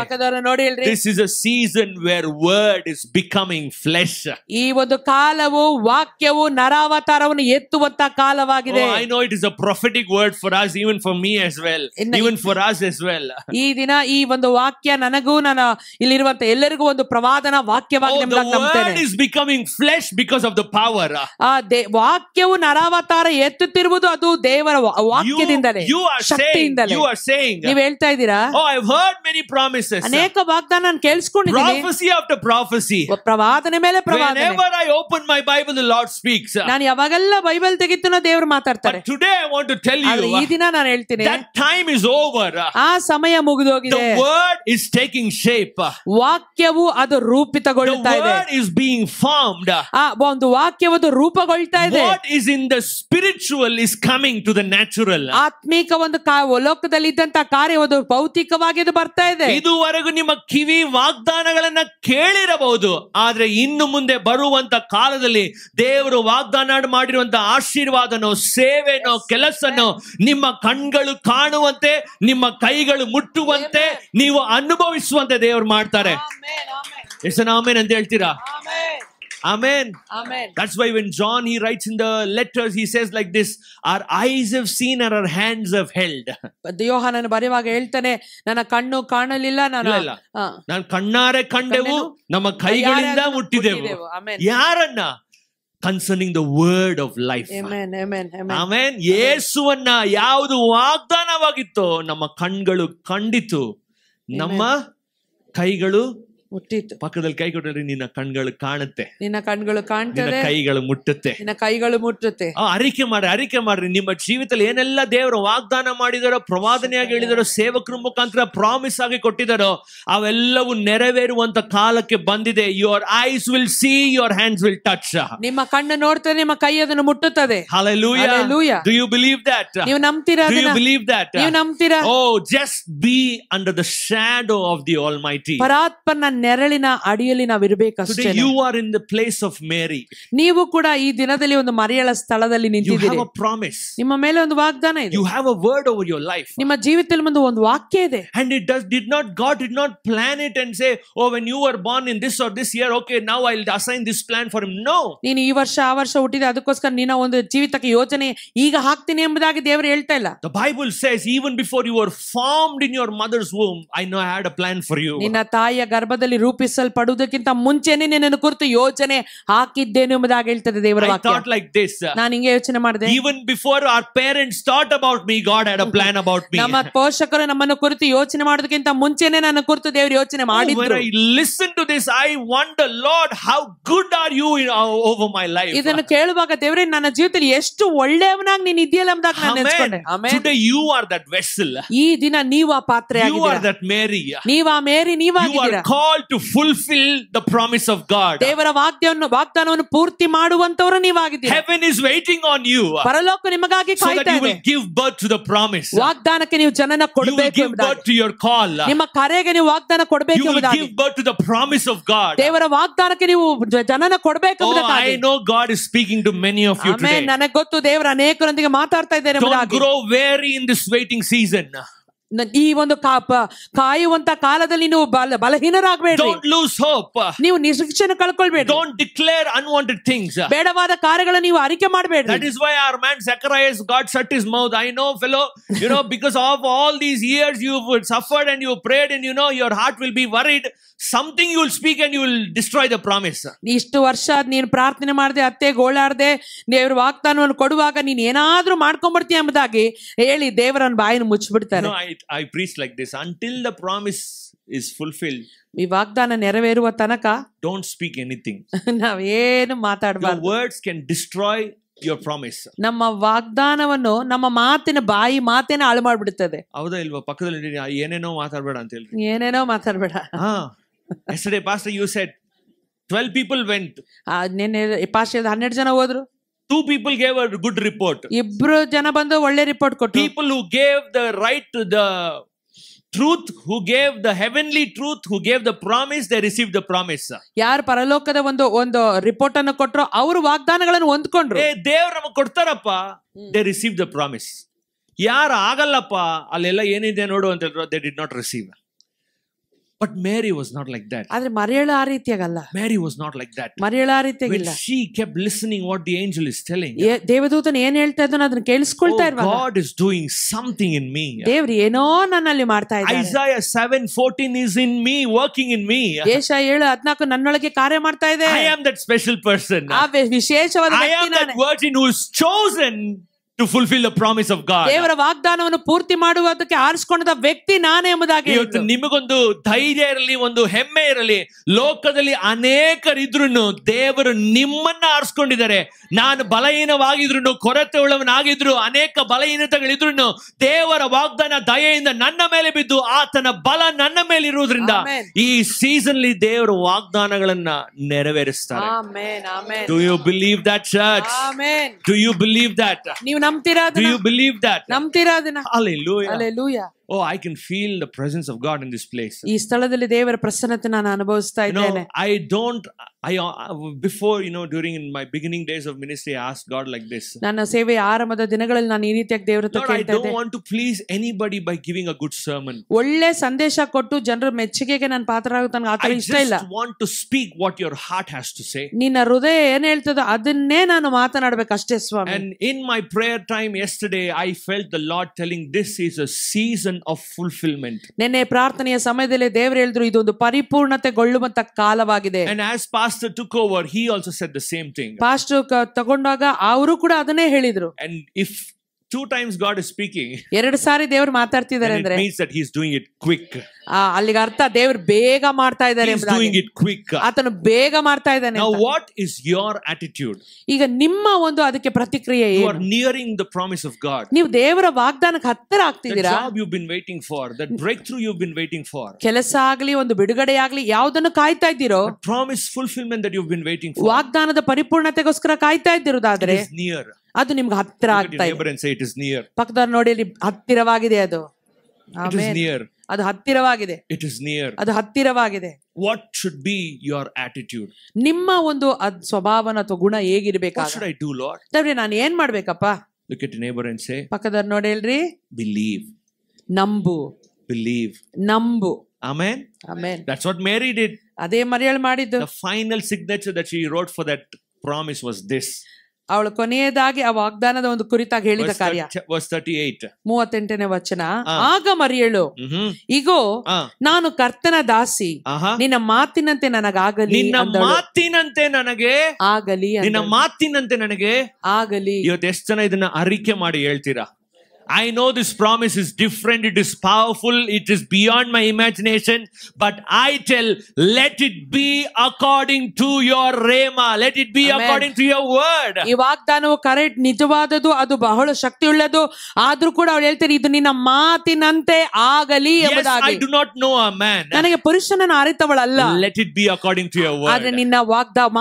this is a season where word is becoming flesh. ಈ ಒಂದು ಕಾಲವು ವಾಕ್ಯವು ನರಾವತಾರವನ್ನು ಎತ್ತುವಂತ ಕಾಲವಾಗಿದೆ. I know it is a prophetic word for us, even for me as well, even for us as well. ಈ ದಿನ ಈ ಒಂದು ವಾಕ್ಯ ನನಗೂ ನನ್ನ ಇಲ್ಲಿರುವಂತ ಎಲ್ಲರಿಗೂ ಒಂದು ಪ್ರವಾದನ ವಾಕ್ಯವಾಗಿದೆ ಎಂಬುದಾಗಿ ನಂಬುತ್ತೇನೆ. The word is becoming flesh because of the power. ವಾಕ್ಯವು ನರಾವತಾರ ಎತ್ತುತ್ತಿರುವುದು ಅದು ದೇವರ ವಾಕ್ಯದಿಂದಲೇ, ಶಕ್ತಿಯಿಂದಲೇ. You are saying, ನೀವು ಹೇಳ್ತಾ ಇದ್ದೀರಾ, oh, I've heard many promises. ಅನೇಕ ವಾಗ್ದಾನ ನಾನು ಕೇಳಿಸಿಕೊಂಡಿದ್ದೀನಿ. Prophecy after prophecy. ಪ್ರವಾದನೆ ಮೇಲೆ ಪ್ರವಾದನೆ. Whenever I open my Bible, the Lord speaks. ನಾನು ಯಾವಾಗೆಲ್ಲ ಬೈಬಲ್ ತೆಗಿತೀನೋ ದೇವರು ಮಾತಾಡ್ತಾರೆ. But today I want to tell you, ಈ ದಿನ ನಾನು ಹೇಳ್ತೀನಿ, that time is over. ಆ ಸಮಯ ಮುಗಿದೋಗಿದೆ. The word is taking shape. ವಾಕ್ಯವು ಅದು ರೂಪಿತಗೊಳ್ಳುತ್ತಾ ಇದೆ. The word is being formed. ಆ ಒಂದು ವಾಕ್ಯವು ರೂಪುಗೊಳ್ತಾ ಇದೆ. What is in the spiritual is coming to the natural. ಆತ್ಮಿಕ ಒಂದು ಲೋಕದಲ್ಲಿ ಇದ್ದಂತ ಕಾರ್ಯವು ಭೌತಿಕವಾಗಿ ಅದು ಬರ್ತಾ ಇದೆ. ಇದುವರೆಗೂ ನಿಮ್ಮ ಕಿವಿ ವಾಗ್ದಾನಗಳನ್ನ ಕೇಳಿರಬಹುದು, ಆದ್ರೆ ಇನ್ನು ಮುಂದೆ ಬರುವಂತ ಕಾಲದಲ್ಲಿ ದೇವರು ವಾಗ್ದಾನ ಮಾಡಿರುವಂತ ಆಶೀರ್ವಾದನೋ, ಸೇವೆನೋ, ಕೆಲಸನೋ ನಿಮ್ಮ ಕಣ್ಗಳು ಕಾಣುವಂತೆ, ನಿಮ್ಮ ಕೈಗಳು ಮುಟ್ಟುವಂತೆ, ನೀವು ಅನುಭವಿಸುವಂತೆ ದೇವರು ಮಾಡ್ತಾರೆ. ಎಷ್ಟು ಆಮೆನ್ ಅಂತ ಹೇಳ್ತೀರಾ? Amen. Amen. That's why when John he writes in the letters, he says like this: our eyes have seen and our hands have held. ಯೋಹಾನನು ಬರೆಯುವಾಗ ಹೇಳ್ತಾನೆ, ನನ್ನ ಕಣ್ಣು ಕಾಣಲಿಲ್ಲ, ನಾನು ಕಣ್ಣಾರೆ ಕಂಡೆವು, ನಮ್ಮ ಕೈಗಳಿಂದ ಮುಟ್ಟಿದೆವು. ಯಾರನ್ನ? Concerning the word of life. Amen. Amen. Amen. ಯೇಸುವನ್ನ ಯಾವುದು ವಾಗ್ದಾನವಾಗಿತ್ತೋ ನಮ್ಮ ಕಣ್ಗಳು ಕಂಡಿತು, ನಮ್ಮ ಕೈಗಳು ಮುಟ್ಟಿತು. ಪಕ್ಕದಲ್ಲಿ ಕೈ ಕೊಟ್ಟರೆ ನಿನ್ನ ಕಣ್ಗಳು ಕಾಣುತ್ತೆ, ನಿನ್ನ ಕಣ್ಗಳು ಕಾಣ್ತದೆ, ಕೈಗಳು ಮುಟ್ಟುತ್ತೆ, ನಿನ್ನ ಕೈಗಳು ಮುಟ್ಟುತ್ತೆ. ಅರಿಕೆ ಮಾಡ್ರಿ. ನಿಮ್ಮ ಜೀವಿತದಲ್ಲಿ ಏನೆಲ್ಲ ದೇವರು ವಾಗ್ದಾನ ಮಾಡಿದಾರೋ, ಪ್ರವಾದನೆಯಾಗಿ ಹೇಳಿದಾರೋ, ಸೇವಕರ ಮುಖಾಂತರ ಪ್ರಾಮಿಸ್ ಆಗಿ ಕೊಟ್ಟಿದಾರೋ, ಅವೆಲ್ಲವೂ ನೆರವೇರುವಂತ ಕಾಲಕ್ಕೆ ಬಂದಿದೆ. Your eyes will see, your hands will touch. ನಿಮ್ಮ ಕಣ್ಣು ನೋಡ್ತದೆ, ನಿಮ್ಮ ಕೈ ಅದನ್ನು ಮುಟ್ಟುತ್ತದೆ. Hallelujah. Hallelujah. Do you believe that? ನೀವು ನಂಬ್ತೀರಾ? Do you believe that? ನೀವು ನಂಬ್ತೀರಾ? Oh, just be under the shadow of the Almighty. ಪರಾತ್ಪರನ ನೆರಳಿನ ಅಡಿಯಲ್ಲಿ ನಾವು ಇರಬೇಕಷ್ಟೇ. Today you are in the place of Mary. ನೀವು ಕೂಡ ಈ ದಿನದಲ್ಲಿ ಒಂದು ಮರಿಯಳ ಸ್ಥಳದಲ್ಲಿ ನಿಂತಿದ್ದೀರಿ. You have a promise. ನಿಮ್ಮ ಮೇಲೆ ಒಂದು ವಾಗ್ದಾನ ಇದೆ. You have a word over your life. ನಿಮ್ಮ ಜೀವಿತದಲ್ಲಿ ಒಂದು ವಾಕ್ಯ ಇದೆ. And God did not plan it and say, oh, when you were born in this or this year, okay, now I'll assign this plan for him. No. ನೀನು ಈ ವರ್ಷ ಆ ವರ್ಷ ಹುಟ್ಟಿದೆ, ಅದಕ್ಕೋಸ್ಕರ ನಿನ್ನ ಒಂದು ಜೀವಿತಕ್ಕೆ ಯೋಜನೆ ಈಗ ಹಾಕ್ತೀನಿ ಎಂಬುದಾಗಿ ದೇವರು ಹೇಳ್ತಾ ಇಲ್ಲ. The Bible says, even before you were formed in your mother's womb, I know I had a plan for you. ನಿನ್ನ ತಾಯಿಯ ಗರ್ಭದಲ್ಲಿ ರೂಪಿಸಲ್ಪಡುವುದಕ್ಕಿಂತ ಮುಂಚೆನೆ ನಿನ್ನನ್ನು ಕುರಿತು ಯೋಜನೆ ಹಾಕಿದ್ದೇನೆ ಎಂಬುದಾಗಿ ಹೇಳ್ತದೆ ದೇವರ ವಾಕ್ಯ. I thought like this. ನಾನು ಹಿಂಗೆ ಯೋಚನೆ ಮಾಡಿದೆ. Even before our parents thought about me, God had a plan about me. ನಮ್ಮ ಪೋಷಕರು ನಮ್ಮನ್ನು ಕುರಿತು ಯೋಚನೆ ಮಾಡೋದಕ್ಕಿಂತ ಮುಂಚೆನೆ ನನ್ನ ಕುರಿತು ದೇವರು ಯೋಚನೆ ಮಾಡಿದ್ರು. When I listen to this, I wonder, Lord, how good are you over my life? ಇದನ್ನು ಕೇಳುವಾಗ ದೇವರೇ, ನನ್ನ ಜೀವಿತದಲ್ಲಿ ಎಷ್ಟು ಒಳ್ಳೆಯವನಾಗಿ ನೀನು ಇದೆಯಲ್ಲ ಎಂಬುದಾಗಿ ನಾನು ನೆನೆಸಿಕೊಂಡೆ. Amen. Today you are that vessel. ಈ ದಿನ ನೀವು ಆ ಪಾತ್ರೆಯಾಗಿದ್ದೀರಾ. You are that Mary. ನೀವು ಆ ಮೇರಿ ನೀವಾಗಿದ್ದೀರಾ. You are called to fulfill the promise of God. ದೇವರ ವಾಗ್ದಾನವನ್ನು ಪೂರ್ತಿ ಮಾಡುವಂತವರು ನೀವಾಗಿದ್ದೀರಾ. Heaven is waiting on you. ಪರಲೋಕ ನಿಮಗಾಗಿ ಕಾಯ್ತಾ ಇದೆ. So that you will give birth to the promise. ವಾಗ್ದಾನಕ್ಕೆ ನೀವು ಜನನ ಕೊಡಬೇಕು ಎಂಬುದಾಗಿ. You will give birth to your call. ನಿಮ್ಮ ಕರೆಗೆ ನೀವು ವಾಗ್ದಾನ ಕೊಡಬೇಕು ಎಂಬುದಾಗಿ. You will give birth to the promise of God. ದೇವರ ವಾಗ್ದಾನಕ್ಕೆ ನೀವು ಜನನ ಕೊಡಬೇಕು ಎಂಬುದಾಗಿ. I know God is speaking to many of you today. Amen. ನನಗೆ ಗೊತ್ತು ದೇವರು ಅನೇಕರೊಂದಿಗೆ ಮಾತಾಡ್ತಾ ಇದ್ದಾರೆ ಎಂಬುದಾಗಿ. Don't grow weary in this waiting season. ಈ ಒಂದು ಕಾಯುವಂತ ಕಾಲದಲ್ಲಿ ನೀವು ಬಲಹೀನರಾಗಬೇಡಿ. Don't lose hope. ನೀವು ನಿರೀಕ್ಷೆಯನ್ನು ಕಳ್ಕೊಳ್ಬೇಡಿ. Don't declare unwanted things. ಬೇಡವಾದ ಕಾರ್ಯಗಳನ್ನು ನೀವು ಅರಿಕೆ ಮಾಡಬೇಡಿ. That is why our man Zacharias, God shut his mouth. I know, fellow, because of all these years you've suffered and you prayed, and your heart will be worried. Something you will speak and you will destroy the promise. ಇಷ್ಟು ವರ್ಷ ನೀನು ಪ್ರಾರ್ಥನೆ ಮಾಡದೆ, ಅತ್ತೆ ಗೋಳಾಡದೆ, ದೇವರ ವಾಗ್ದಾನವನ್ನು ಕೊಡುವಾಗ ನೀನು ಏನಾದ್ರೂ ಮಾಡ್ಕೊಂಡ್ಬಿಡ್ತೀಯ ಎಂಬುದಾಗಿ ಹೇಳಿ ದೇವರನ್ನ ಬಾಯನ್ನು ಮುಚ್ಚಿಬಿಡ್ತಾರೆ. I preach like this: until the promise is fulfilled, ಈ ವಾಗ್ದಾನ ನೆರವೇರುವ ತನಕ don't speak anything. ನಾವೇನು ಮಾತಾಡಬಾರದು. Your words can destroy your promise. ನಮ್ಮ ವಾಗ್ದಾನವನ್ನು, ನಮ್ಮ ಮಾತೇನ ಹಾಳು ಮಾಡ್ಬಿಡುತ್ತದೆ. ಹೌದಾ ಇಲ್ವಾ? ಪಕ್ಕದಲ್ಲಿ ಏನೇನೋ ಮಾತಾಡಬೇಡ ಅಂತ ಹೇಳಿ. ಏನೇನೋ ಮಾತಾಡಬೇಡ. Yesterday pastor you said 12 people went. ನೆನ್ನೆ ಪಾಸ್ಟರ್ 12 ಜನ ಹೋದ್ರು. 2 people gave a good report. ಇಬ್ರು ಜನ ಬಂದು ಒಳ್ಳೆ ರಿಪೋರ್ಟ್ ಕೊಟ್ಟರು. People who gave the right to the truth, who gave the heavenly truth, who gave the promise, they received the promise. ಯಾರು ಪರಲೋಕದ ಒಂದು ರಿಪೋರ್ಟ್ ಅನ್ನು ಕೊಟ್ಟರು, ಅವರು ವಾಗ್ದಾನಗಳನ್ನು ಹೊಂದ್ಕೊಂಡ್ರು. ದೇವರು ನಮಗೆ ಕೊಡ್ತಾರಪ್ಪ, they received the promise. ಯಾರು ಆಗಲ್ಲಪ್ಪ ಅಲ್ಲೆಲ್ಲ ಏನಿದೆ ನೋಡು ಅಂತ ಹೇಳಿದ್ರು, they did not receive. But Mary was not like that. ಆದ್ರೆ ಮರಿಯಳು ಆ ರೀತಿಯಾಗಲ್ಲ. Mary was not like that. ಮರಿಯಳು ಆ ರೀತಿಯಾಗಿಲ್ಲ. When she kept listening what the angel is telling. ದೇವದೂತನು ಏನು ಹೇಳ್ತಾ ಇದ್ದಾನೋ ಅದನ್ನ ಕೇಳಿಸ್ಕೊಳ್ತಾ ಇರುವಾಗ, God is doing something in me. ದೇವರು ಏನೋ ನನ್ನಲ್ಲಿ ಮಾಡ್ತಾ ಇದ್ದಾನೆ. Isaiah 7:14 is in me, working in me. ಯೆಶಾಯ 7:14 ನನ್ನೊಳಗೆ ಕಾರ್ಯ ಮಾಡ್ತಾ ಇದೆ. I am that special person. ಆ ವಿಶೇಷವಾದ ವ್ಯಕ್ತಿ ನಾನು. I am that virgin who is chosen to fulfill the promise of God. ದೇವರ ವಾಗ್ದಾನವನ್ನು ಪೂರ್ತಿ ಮಾಡುವುದಕ್ಕೆ ಆರಿಸಿಕೊಂಡ ವ್ಯಕ್ತಿ ನಾನೇ ಎಂಬುದಾಗಿ. ಇವತ್ತು ನಿಮಗೊಂದು ಧೈರ್ಯ ಇರಲಿ, ಒಂದು ಹೆಮ್ಮೆ ಇರಲಿ. ಲೋಕದಲ್ಲಿ ಅನೇಕರಿದ್ರು ದೇವರು ನಿಮ್ಮನ್ನ ಆರಿಸಿಕೊಂಡಿದ್ದಾರೆ. ನಾನು ಬಲಹೀನವಾಗಿದ್ರು, ಕೊರತೆ ಉಳ್ಳವನಾಗಿದ್ರು, ಅನೇಕ ಬಲಹೀನತೆಗಳಿದ್ರು, ದೇವರ ವಾಗ್ದಾನ ದಯೆಯಿಂದ ನನ್ನ ಮೇಲೆ ಬಿದ್ದು ಆತನ ಬಲ ನನ್ನ ಮೇಲೆ ಇರುವುದರಿಂದ ಈ ಸೀಸನ್ ಅಲ್ಲಿ ದೇವರ ವಾಗ್ದಾನಗಳನ್ನ ನೆರವೇರಿಸ್ತಾರೆ. Do you believe that, church? Do you believe that? ನೀವು ನಂಬ್ತೀರಾ? Do you believe that? ನಂಬ್ತೀರಾ ಅದನ್ನ? Hallelujah. Hallelujah. Oh, I can feel the presence of God in this place. ಈ ಸ್ಥಳದಲ್ಲಿ ದೇವರ ಪ್ರಸನ್ನತೆ ನಾನು ಅನುಭವಿಸ್ತಾ ಇದ್ದೇನೆ. Before, during my beginning days of ministry, I asked God like this. ನನ್ನ ಸೇವೆಯ ಆರಂಭದ ದಿನಗಳಲ್ಲಿ ನಾನು ಈ ರೀತಿಯಾಗಿ ದೇವರ ಹತ್ರ ಕೇಳ್ತಾ ಇದ್ದೆ. I don't want to please anybody by giving a good sermon. ಒಳ್ಳೆ ಸಂದೇಶ ಕೊಟ್ಟು ಜನರ ಮೆಚ್ಚುಗೆಗೆ ನಾನು ಪಾತ್ರರಾಗೋದು ನನಗೆ ಆತರ ಇಷ್ಟ ಇಲ್ಲ. I just want to speak what your heart has to say. ನಿನ್ನ ಹೃದಯ ಏನು ಹೇಳ್ತದೋ ಅದನ್ನೇ ನಾನು ಮಾತನಾಡಬೇಕು ಅಷ್ಟೇ ಸ್ವಾಮಿ. And in my prayer time yesterday, I felt the Lord telling this is a season of fulfillment. ನೆನ್ನೆ ಪ್ರಾರ್ಥನೆಯ ಸಮಯದಲ್ಲಿ ದೇವರು ಹೇಳಿದ್ರು ಇದೊಂದು ಪರಿಪೂರ್ಣತೆಗೊಳ್ಳುವಂತ ಕಾಲವಾಗಿದೆ. And as pastor took over, he also said the same thing. Pastor ತಗೊಂಡಾಗ ಅವರು ಕೂಡ ಅದನ್ನೇ ಹೇಳಿದ್ರು. And if 2 times God is speaking, 2 ಸಾರಿ ದೇವರು ಮಾತಾಡ್ತಿದ್ದಾರೆ ಅಂದ್ರೆ it means that he is doing it quick. ಅಲ್ಲಿಗೆ ಅರ್ಥ ದೇವರು ಬೇಗ ಮಾಡ್ತಾ ಇದ್ದಾರೆ ಎಂಬುದಾಗಿ. He is doing it quick. ಆತನು ಬೇಗ ಮಾಡ್ತಾ ಇದ್ದಾನೆ. Now what is your attitude? ಈಗ ನಿಮ್ಮ ಒಂದು ಅದಕ್ಕೆ ಪ್ರತಿಕ್ರಿಯೆ ಏನು? You are nearing the promise of God. ನೀವು ದೇವರ ವಾಗ್ದಾನಕ್ಕೆ ಹತ್ತಿರ ಆಗ್ತಿದ್ದೀರಾ? The job you've been waiting for, that breakthrough you've been waiting for. ಕೆಲಸ ಆಗಲಿ ಒಂದು ಬಿಡುಗಡೆ ಆಗಲಿ ಯಾವುದನ್ನು ಕಾಯ್ತಾ ಇದ್ದೀರೋ? The promise fulfillment that you've been waiting for. ವಾಗ್ದಾನದ ಪರಿಪೂರ್ಣತೆಗೋಸ್ಕರ ಕಾಯ್ತಾ ಇದ್ದೀರೋದಾದ್ರೆ it is near. ಅದು ನಿಮ್ಗೆ ಹತ್ತಿರ ಆಗ್ತಾ ಇದೆ. ಪಕ್ಕದವ್ರು ನೋಡಿ ಹತ್ತಿರವಾಗಿದೆ ಅದು. It is near. ಅದು ಹತ್ತಿರವಾಗಿದೆ. It is near. ಅದು ಹತ್ತಿರವಾಗಿದೆ. What should be your attitude? ನಿಮ್ಮ ಒಂದು ಸ್ವಭಾವನ ಅಥವಾ ಗುಣ ಹೇಗಿರಬೇಕಾಗ? What should I do, Lord? ದೇವ್ರೇ ನಾನು ಏನ್ ಮಾಡ್ಬೇಕಪ್ಪ? Look at your neighbor and say, ಪಕ್ಕದವ್ರು ನೋಡಿ ಹೇಳ್ರಿ, believe. ನಂಬು. Believe. ನಂಬು. Amen. Amen. That's what Mary did. ಅದೇ ಮರಿಯಳು ಮಾಡಿದ್ದು. The final signature that she wrote for that promise was this. ಅವಳು ಕೊನೆಯದಾಗಿ ಆ ವಾಗ್ದಾನದ ಒಂದು ಕುರಿತಾಗಿ ಹೇಳಿದ ಕಾರ್ಯ. Verse 38. 38ನೇ ವಚನ. ಆಗ ಮರಿಯಳು, ಇಗೋ ನಾನು ಕರ್ತನ ದಾಸಿ, ನಿನ್ನ ಮಾತಿನಂತೆ ನನಗಾಗಲಿ. ನಿನ್ನ ಮಾತಿನಂತೆ ನನಗೆ ಆಗಲಿ. ನಿನ್ನ ಮಾತಿನಂತೆ ನನಗೆ ಆಗಲಿ. ಇವತ್ತು ಎಷ್ಟು ಜನ ಇದನ್ನ ಅರಿಕೆ ಮಾಡಿ ಹೇಳ್ತೀರಾ? I know this promise is different, it is powerful, it is beyond my imagination, but I tell, let it be according to your rhema, let it be Amen. According to your word. ಈ ವಾಗ್ದಾನವು correct ನಿಜವಾದದು, ಅದು ಬಹಳ ಶಕ್ತಿಯುಳ್ಳದು. ಆದ್ರೂ ಕೂಡ ಅವಳು ಹೇಳ್ತಾರೆ ಇದು ನಿನ್ನ ಮಾತಿನಂತೆ ಆಗಲಿ ಎಂಬುದಾಗಿ. Yes, I do not know a man. ನನಗೆ ಪುರುಷನನ್ನು ಅರಿತವಳಲ್ಲ. Let it be according to your word. ಆದ್ರೆ ನಿನ್ನ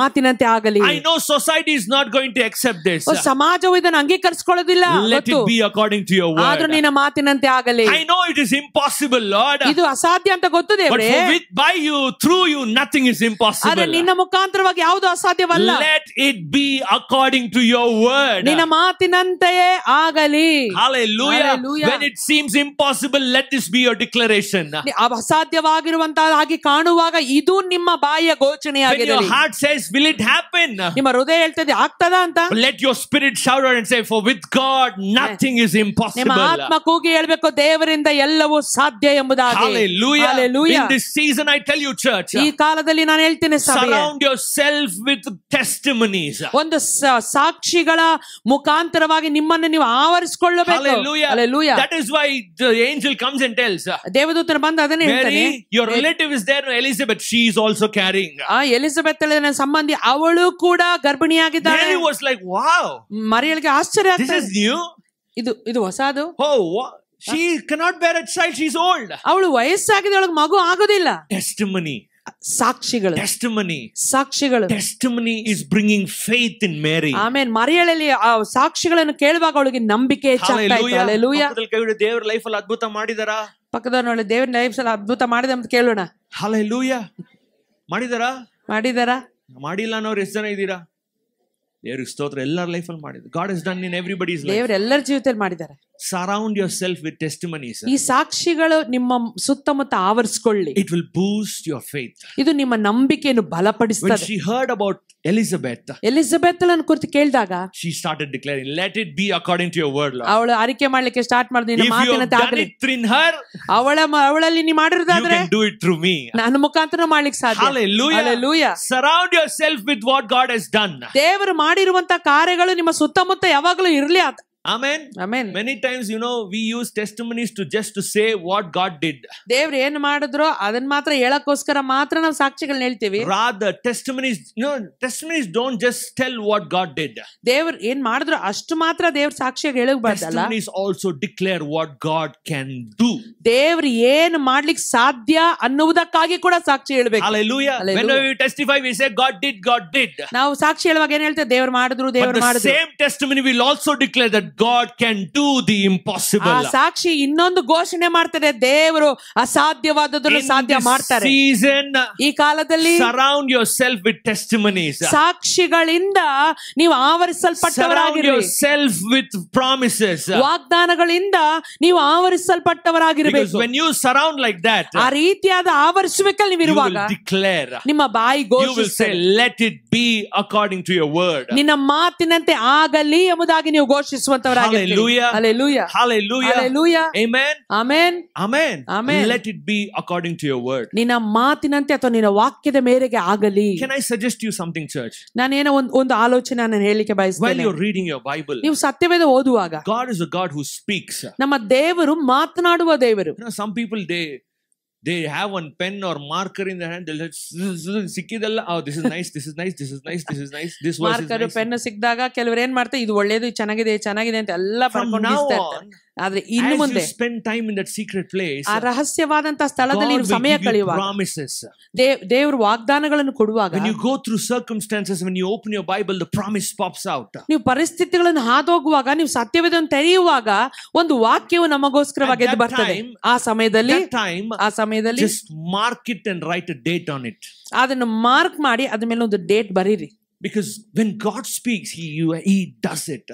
ಮಾತಿನಂತೆ ಆಗಲಿ. I know society is not going to accept this. ಸಮಾಜವು ಇದನ್ನು ಅಂಗೀಕರಿಸಿಕೊಳ್ಳೋದಿಲ್ಲ. Let it be according to your word. ಆದ್ರೂ ನಿನ್ನ ಮಾತಿನಂತೆ ಆಗಲಿ. I know it is impossible, Lord. ಇದು ಅಸಾಧ್ಯ ಅಂತ ಗೊತ್ತು ದೇವರೇ. But by you, through you, nothing is impossible. ಆದ್ರೆ ನಿನ್ನ ಮುಖಾಂತರವಾಗಿ ಯಾವುದು ಅಸಾಧ್ಯವಲ್ಲ. Let it be according to your word. ನಿನ್ನ ಮಾತಿನಂತೆಯೇ ಆಗಲಿ. Hallelujah. When it seems impossible, let this be your declaration. ಅಸಾಧ್ಯವಾಗಿರುವಂತಹ ಹಾಗೆ ಕಾಣುವಾಗ ಇದು ನಿಮ್ಮ ಬಾಯಿಯ ಘೋಷಣೆಯಾಗಿದೆ. When your heart says, will it happen? ನಿಮ್ಮ ಹೃದಯ ಹೇಳ್ತದೆ ಆಗ್ತದಾ ಅಂತ. Let your spirit shout out and say, for with God nothing is impossible. ನಿಮ್ಮ ಆತ್ಮ ಕೂಗಿ ಹೇಳಬೇಕು ದೇವರಿಂದ ಎಲ್ಲವೂ ಸಾಧ್ಯ ಎಂಬುದಾಗಿ. Hallelujah. Hallelujah. In this season I tell you church, ಈ ಕಾಲದಲ್ಲಿ ನಾನು ಹೇಳ್ತೇನೆ ಸಭೆಯೇ, surround yourself with testimonies. ಒಂದು ಸಾಕ್ಷಿಗಳ ಮುಖಾಂತರವಾಗಿ ನಿಮ್ಮನ್ನು ನೀವು ಆವರಿಸಿಕೊಳ್ಳಬೇಕು. Hallelujah. That is why the angel comes and tells, ದೇವದೂತನು ಬಂದು ಅದನ್ನೇ ಹೇಳ್ತಾನೆ, your relative is there, Elizabeth, she is also carrying. Elizabeth ನನ್ನ ಸಂಬಂಧಿ ಅವಳು ಕೂಡ ಗರ್ಭಿಣಿಯಾಗಿದ್ದಾಳೆ. Mary was like, wow. ಮರಿಯಳಿಗೆ ಆಶ್ಚರ್ಯ ಆಗ್ತದೆ. This is new. ಇದು ಹೊಸದು. Oh, she cannot bear a child, she is old. ಅವಳು ವಯಸ್ಸಾಗಿದೆ, ಅವಳಿಗೆ ಮಗು ಆಗೋದಿಲ್ಲ. Testimony. ಸಾಕ್ಷಿಗಳು. Testimony. ಸಾಕ್ಷಿಗಳು. Testimony is bringing faith in Mary. Amen. ಮರಿಯಳಲ್ಲಿ ಆ ಸಾಕ್ಷಿಗಳನ್ನು ಕೇಳುವಾಗ ಅವಳಿಗೆ ನಂಬಿಕೆ ಹೆಚ್ಚಾಗ್ತಾ ಇತ್ತು. ಹಲ್ಲೆಲೂಯಾ. ದೇವರ ಲೈಫ್ ಅಲ್ಲಿ ಅದ್ಭುತ ಮಾಡಿದಾರಾ? ಪಕ್ಕದವರಲ್ಲಿ ದೇವರ ಲೈಫ್ ಅಲ್ಲಿ ಅದ್ಭುತ ಮಾಡಿದ ಅಂತ ಕೇಳೋಣ. ಹಲ್ಲೆಲೂಯಾ. ಮಾಡಿದಾರಾ? ಮಾಡಿಲ್ಲ ಅನ್ನೋರು ಎಷ್ಟು ಜನ ಇದ್ದೀರಾ? ದೇವರಿಗೆ ಸ್ತೋತ್ರ. ಎಲ್ಲರ ಲೈಫ್ ಅಲ್ಲಿ ಮಾಡಿದ್ರು. God has done in everybody's life. ದೇವರು ಎಲ್ಲರ ಜೀವಿತದಲ್ಲಿ ಮಾಡಿದ್ದಾರೆ. Surround yourself with testimonies. ಈ ಸಾಕ್ಷಿಗಳು ನಿಮ್ಮ ಸುತ್ತಮುತ್ತ ಆವರಿಸಿಕೊಳ್ಳಿ. It will boost your faith. ಇದು ನಿಮ್ಮ ನಂಬಿಕೆಯನ್ನು ಬಲಪಡಿಸುತ್ತದೆ. When she heard about Elizabeth, ಎಲಿಜಬೆತ್ಳನ್ನು ಕುರಿತು ಕೇಳಿದಾಗ she started declaring, let it be according to your word, Lord. ಅವಳು ಅರಿಕೆ ಮಾಡಲಿಕ್ಕೆ ಸ್ಟಾರ್ಟ್ ಮಾಡಿದ ನಿನ್ನ ಮಾತಿನಂತೆ ಆಗಲಿ. ಅವಳಲ್ಲಿ ನೀ ಮಾಡಿರೋದಾದ್ರೆ you can do it through me. ನನ್ನ ಮುಖಾಂತರ ಮಾಡಲಿಕ್ಕೆ ಸಾಧ್ಯ. Hallelujah. Hallelujah. Surround yourself with what God has done. ದೇವರು ಮಾಡಿರುವಂತ ಕಾರ್ಯಗಳು ನಿಮ್ಮ ಸುತ್ತಮುತ್ತ ಯಾವಾಗಲೂ ಇರಲಿ. Amen. Amen. Many times, we use testimonies just to say what God did. ದೇವರು ಏನು ಮಾಡಿದ್ರು ಅದನ್ನ ಮಾತ್ರ ಹೇಳಕ್ಕೋಸ್ಕರ ಮಾತ್ರ ನಾವು ಸಾಕ್ಷಿಗಳನ್ನ ಹೇಳ್ತೀವಿ. Rather, testimonies don't just tell what God did. ದೇವರು ಏನ್ ಮಾಡಿದ್ರು ಅಷ್ಟು ಮಾತ್ರ ದೇವ್ರ ಸಾಕ್ಷಿಯಾಗಿ ಹೇಳಬಾರ್ದಲ್ಲ. Testimonies also declare what God can do. ದೇವರು ಏನು ಮಾಡ್ಲಿಕ್ಕೆ ಸಾಧ್ಯ ಅನ್ನುವುದಕ್ಕಾಗಿ ಕೂಡ ಸಾಕ್ಷಿ ಹೇಳಬೇಕು. Hallelujah. Whenever we testify, we say God did. ನಾವು ಸಾಕ್ಷಿ ಹೇಳುವಾಗ ಏನ್ ಹೇಳ್ತೇವೆ? ದೇವರು ಮಾಡಿದ್ರು. The same testimony will also declare that God can do the impossible. ಆ ಸಾಕ್ಷಿ ಇನ್ನೊಂದು ಘೋಷಣೆ ಮಾಡ್ತಾರೆ, ದೇವರು ಅಸಾಧ್ಯವಾದದನ್ನು ಸಾಧ್ಯ ಮಾಡ್ತಾರೆ. Season, ಈ ಕಾಲದಲ್ಲಿ surround yourself with testimonies. ಸಾಕ್ಷಿಗಳಿಂದ ನೀವು ಆವರಿಸಲ್ಪಟ್ಟವರಾಗಿರಿ. Surround yourself with promises. ವಾಗ್ದಾನಗಳಿಂದ ನೀವು ಆವರಿಸಲ್ಪಟ್ಟವರಾಗಿರಬೇಕು. Because when you surround like that, ಆ ರೀತಿಯಾದ ಆವರಿಸುವಿಕೆಯಲ್ಲಿ ನೀವು ಇರುವಾಗ you will declare, ನಿಮ್ಮ ಬಾಯಿ you will say, let it be according to your word. ನಿನ್ನ ಮಾತಿನಂತೆ ಆಗಲಿ ಎಂಬುದಾಗಿ ನೀವು ಘೋಷಿಸುವಂತವರಾಗಿರಿ. Hallelujah. Hallelujah. Hallelujah. Hallelujah. Amen. Amen. Amen. Amen. Let it be according to your word. ನಿನ್ನ ಮಾತಿನಂತೆ ಅಥವಾ ನಿನ್ನ ವಾಕ್ಯದ ಮೇರೆಗೆ ಆಗಲಿ. Can I suggest you something, church? ನಾನೇನೋ ಒಂದು ಆಲೋಚನೆ ನಾನು ಹೇಳಲಿಕ್ಕೆ ಬಯಸ್ತೇನೆ. While you're reading your Bible, ನೀವು ಸತ್ಯವೇದ ಓದುವಾಗ, God is a God who speaks. ನಮ್ಮ ದೇವರು ಮಾತನಾಡುವ ದೇವರು. Some people they have one pen or marker in their hand. They'll ಸಿಕ್ಕಿದಲ್ಲ, oh, this is nice, this is nice, this is nice, this is nice, this verse is nice. Pen ಸಿಕ್ಕಿದಾಗ ಕೆಲವರು ಏನ್ ಮಾಡ್ತಾರೆ, ಇದು ಒಳ್ಳೇದು, ಚೆನ್ನಾಗಿದೆ ಅಂತ ಎಲ್ಲ ಬರ್ಕೊಂಡು ಇರ್ತಾರೆ. ಆದ್ರೆ ಇನ್ನು ಮುಂದೆ spend time in that secret place, ಆ ರಹಸ್ಯವಾದಂತ ಸ್ಥಳದಲ್ಲಿ ನೀವು ಸಮಯ ಕಳೆಯುವಾಗ ದೇವರು ವಾಗ್ದಾನಗಳನ್ನು ಕೊಡುವಾಗ, when you go through circumstances, when you open your Bible, the promise pops out. ನೀವು ಪರಿಸ್ಥಿತಿಗಳನ್ನು ಹಾದೋಗುವಾಗ, ನೀವು ಸತ್ಯವೇದವನ್ನು ತೆರೆಯುವಾಗ ಒಂದು ವಾಕ್ಯವು ನಮಗೋಸ್ಕರವಾಗಿ ಎದ್ದು ಬರ್ತದೆ. ಆ ಸಮಯದಲ್ಲಿ just mark it and write a date on it. ಅದನ್ನು ಮಾರ್ಕ್ ಮಾಡಿ ಅದ್ರ ಮೇಲೆ ಒಂದು ಡೇಟ್ ಬರೀರಿ. Because when God speaks, he does it.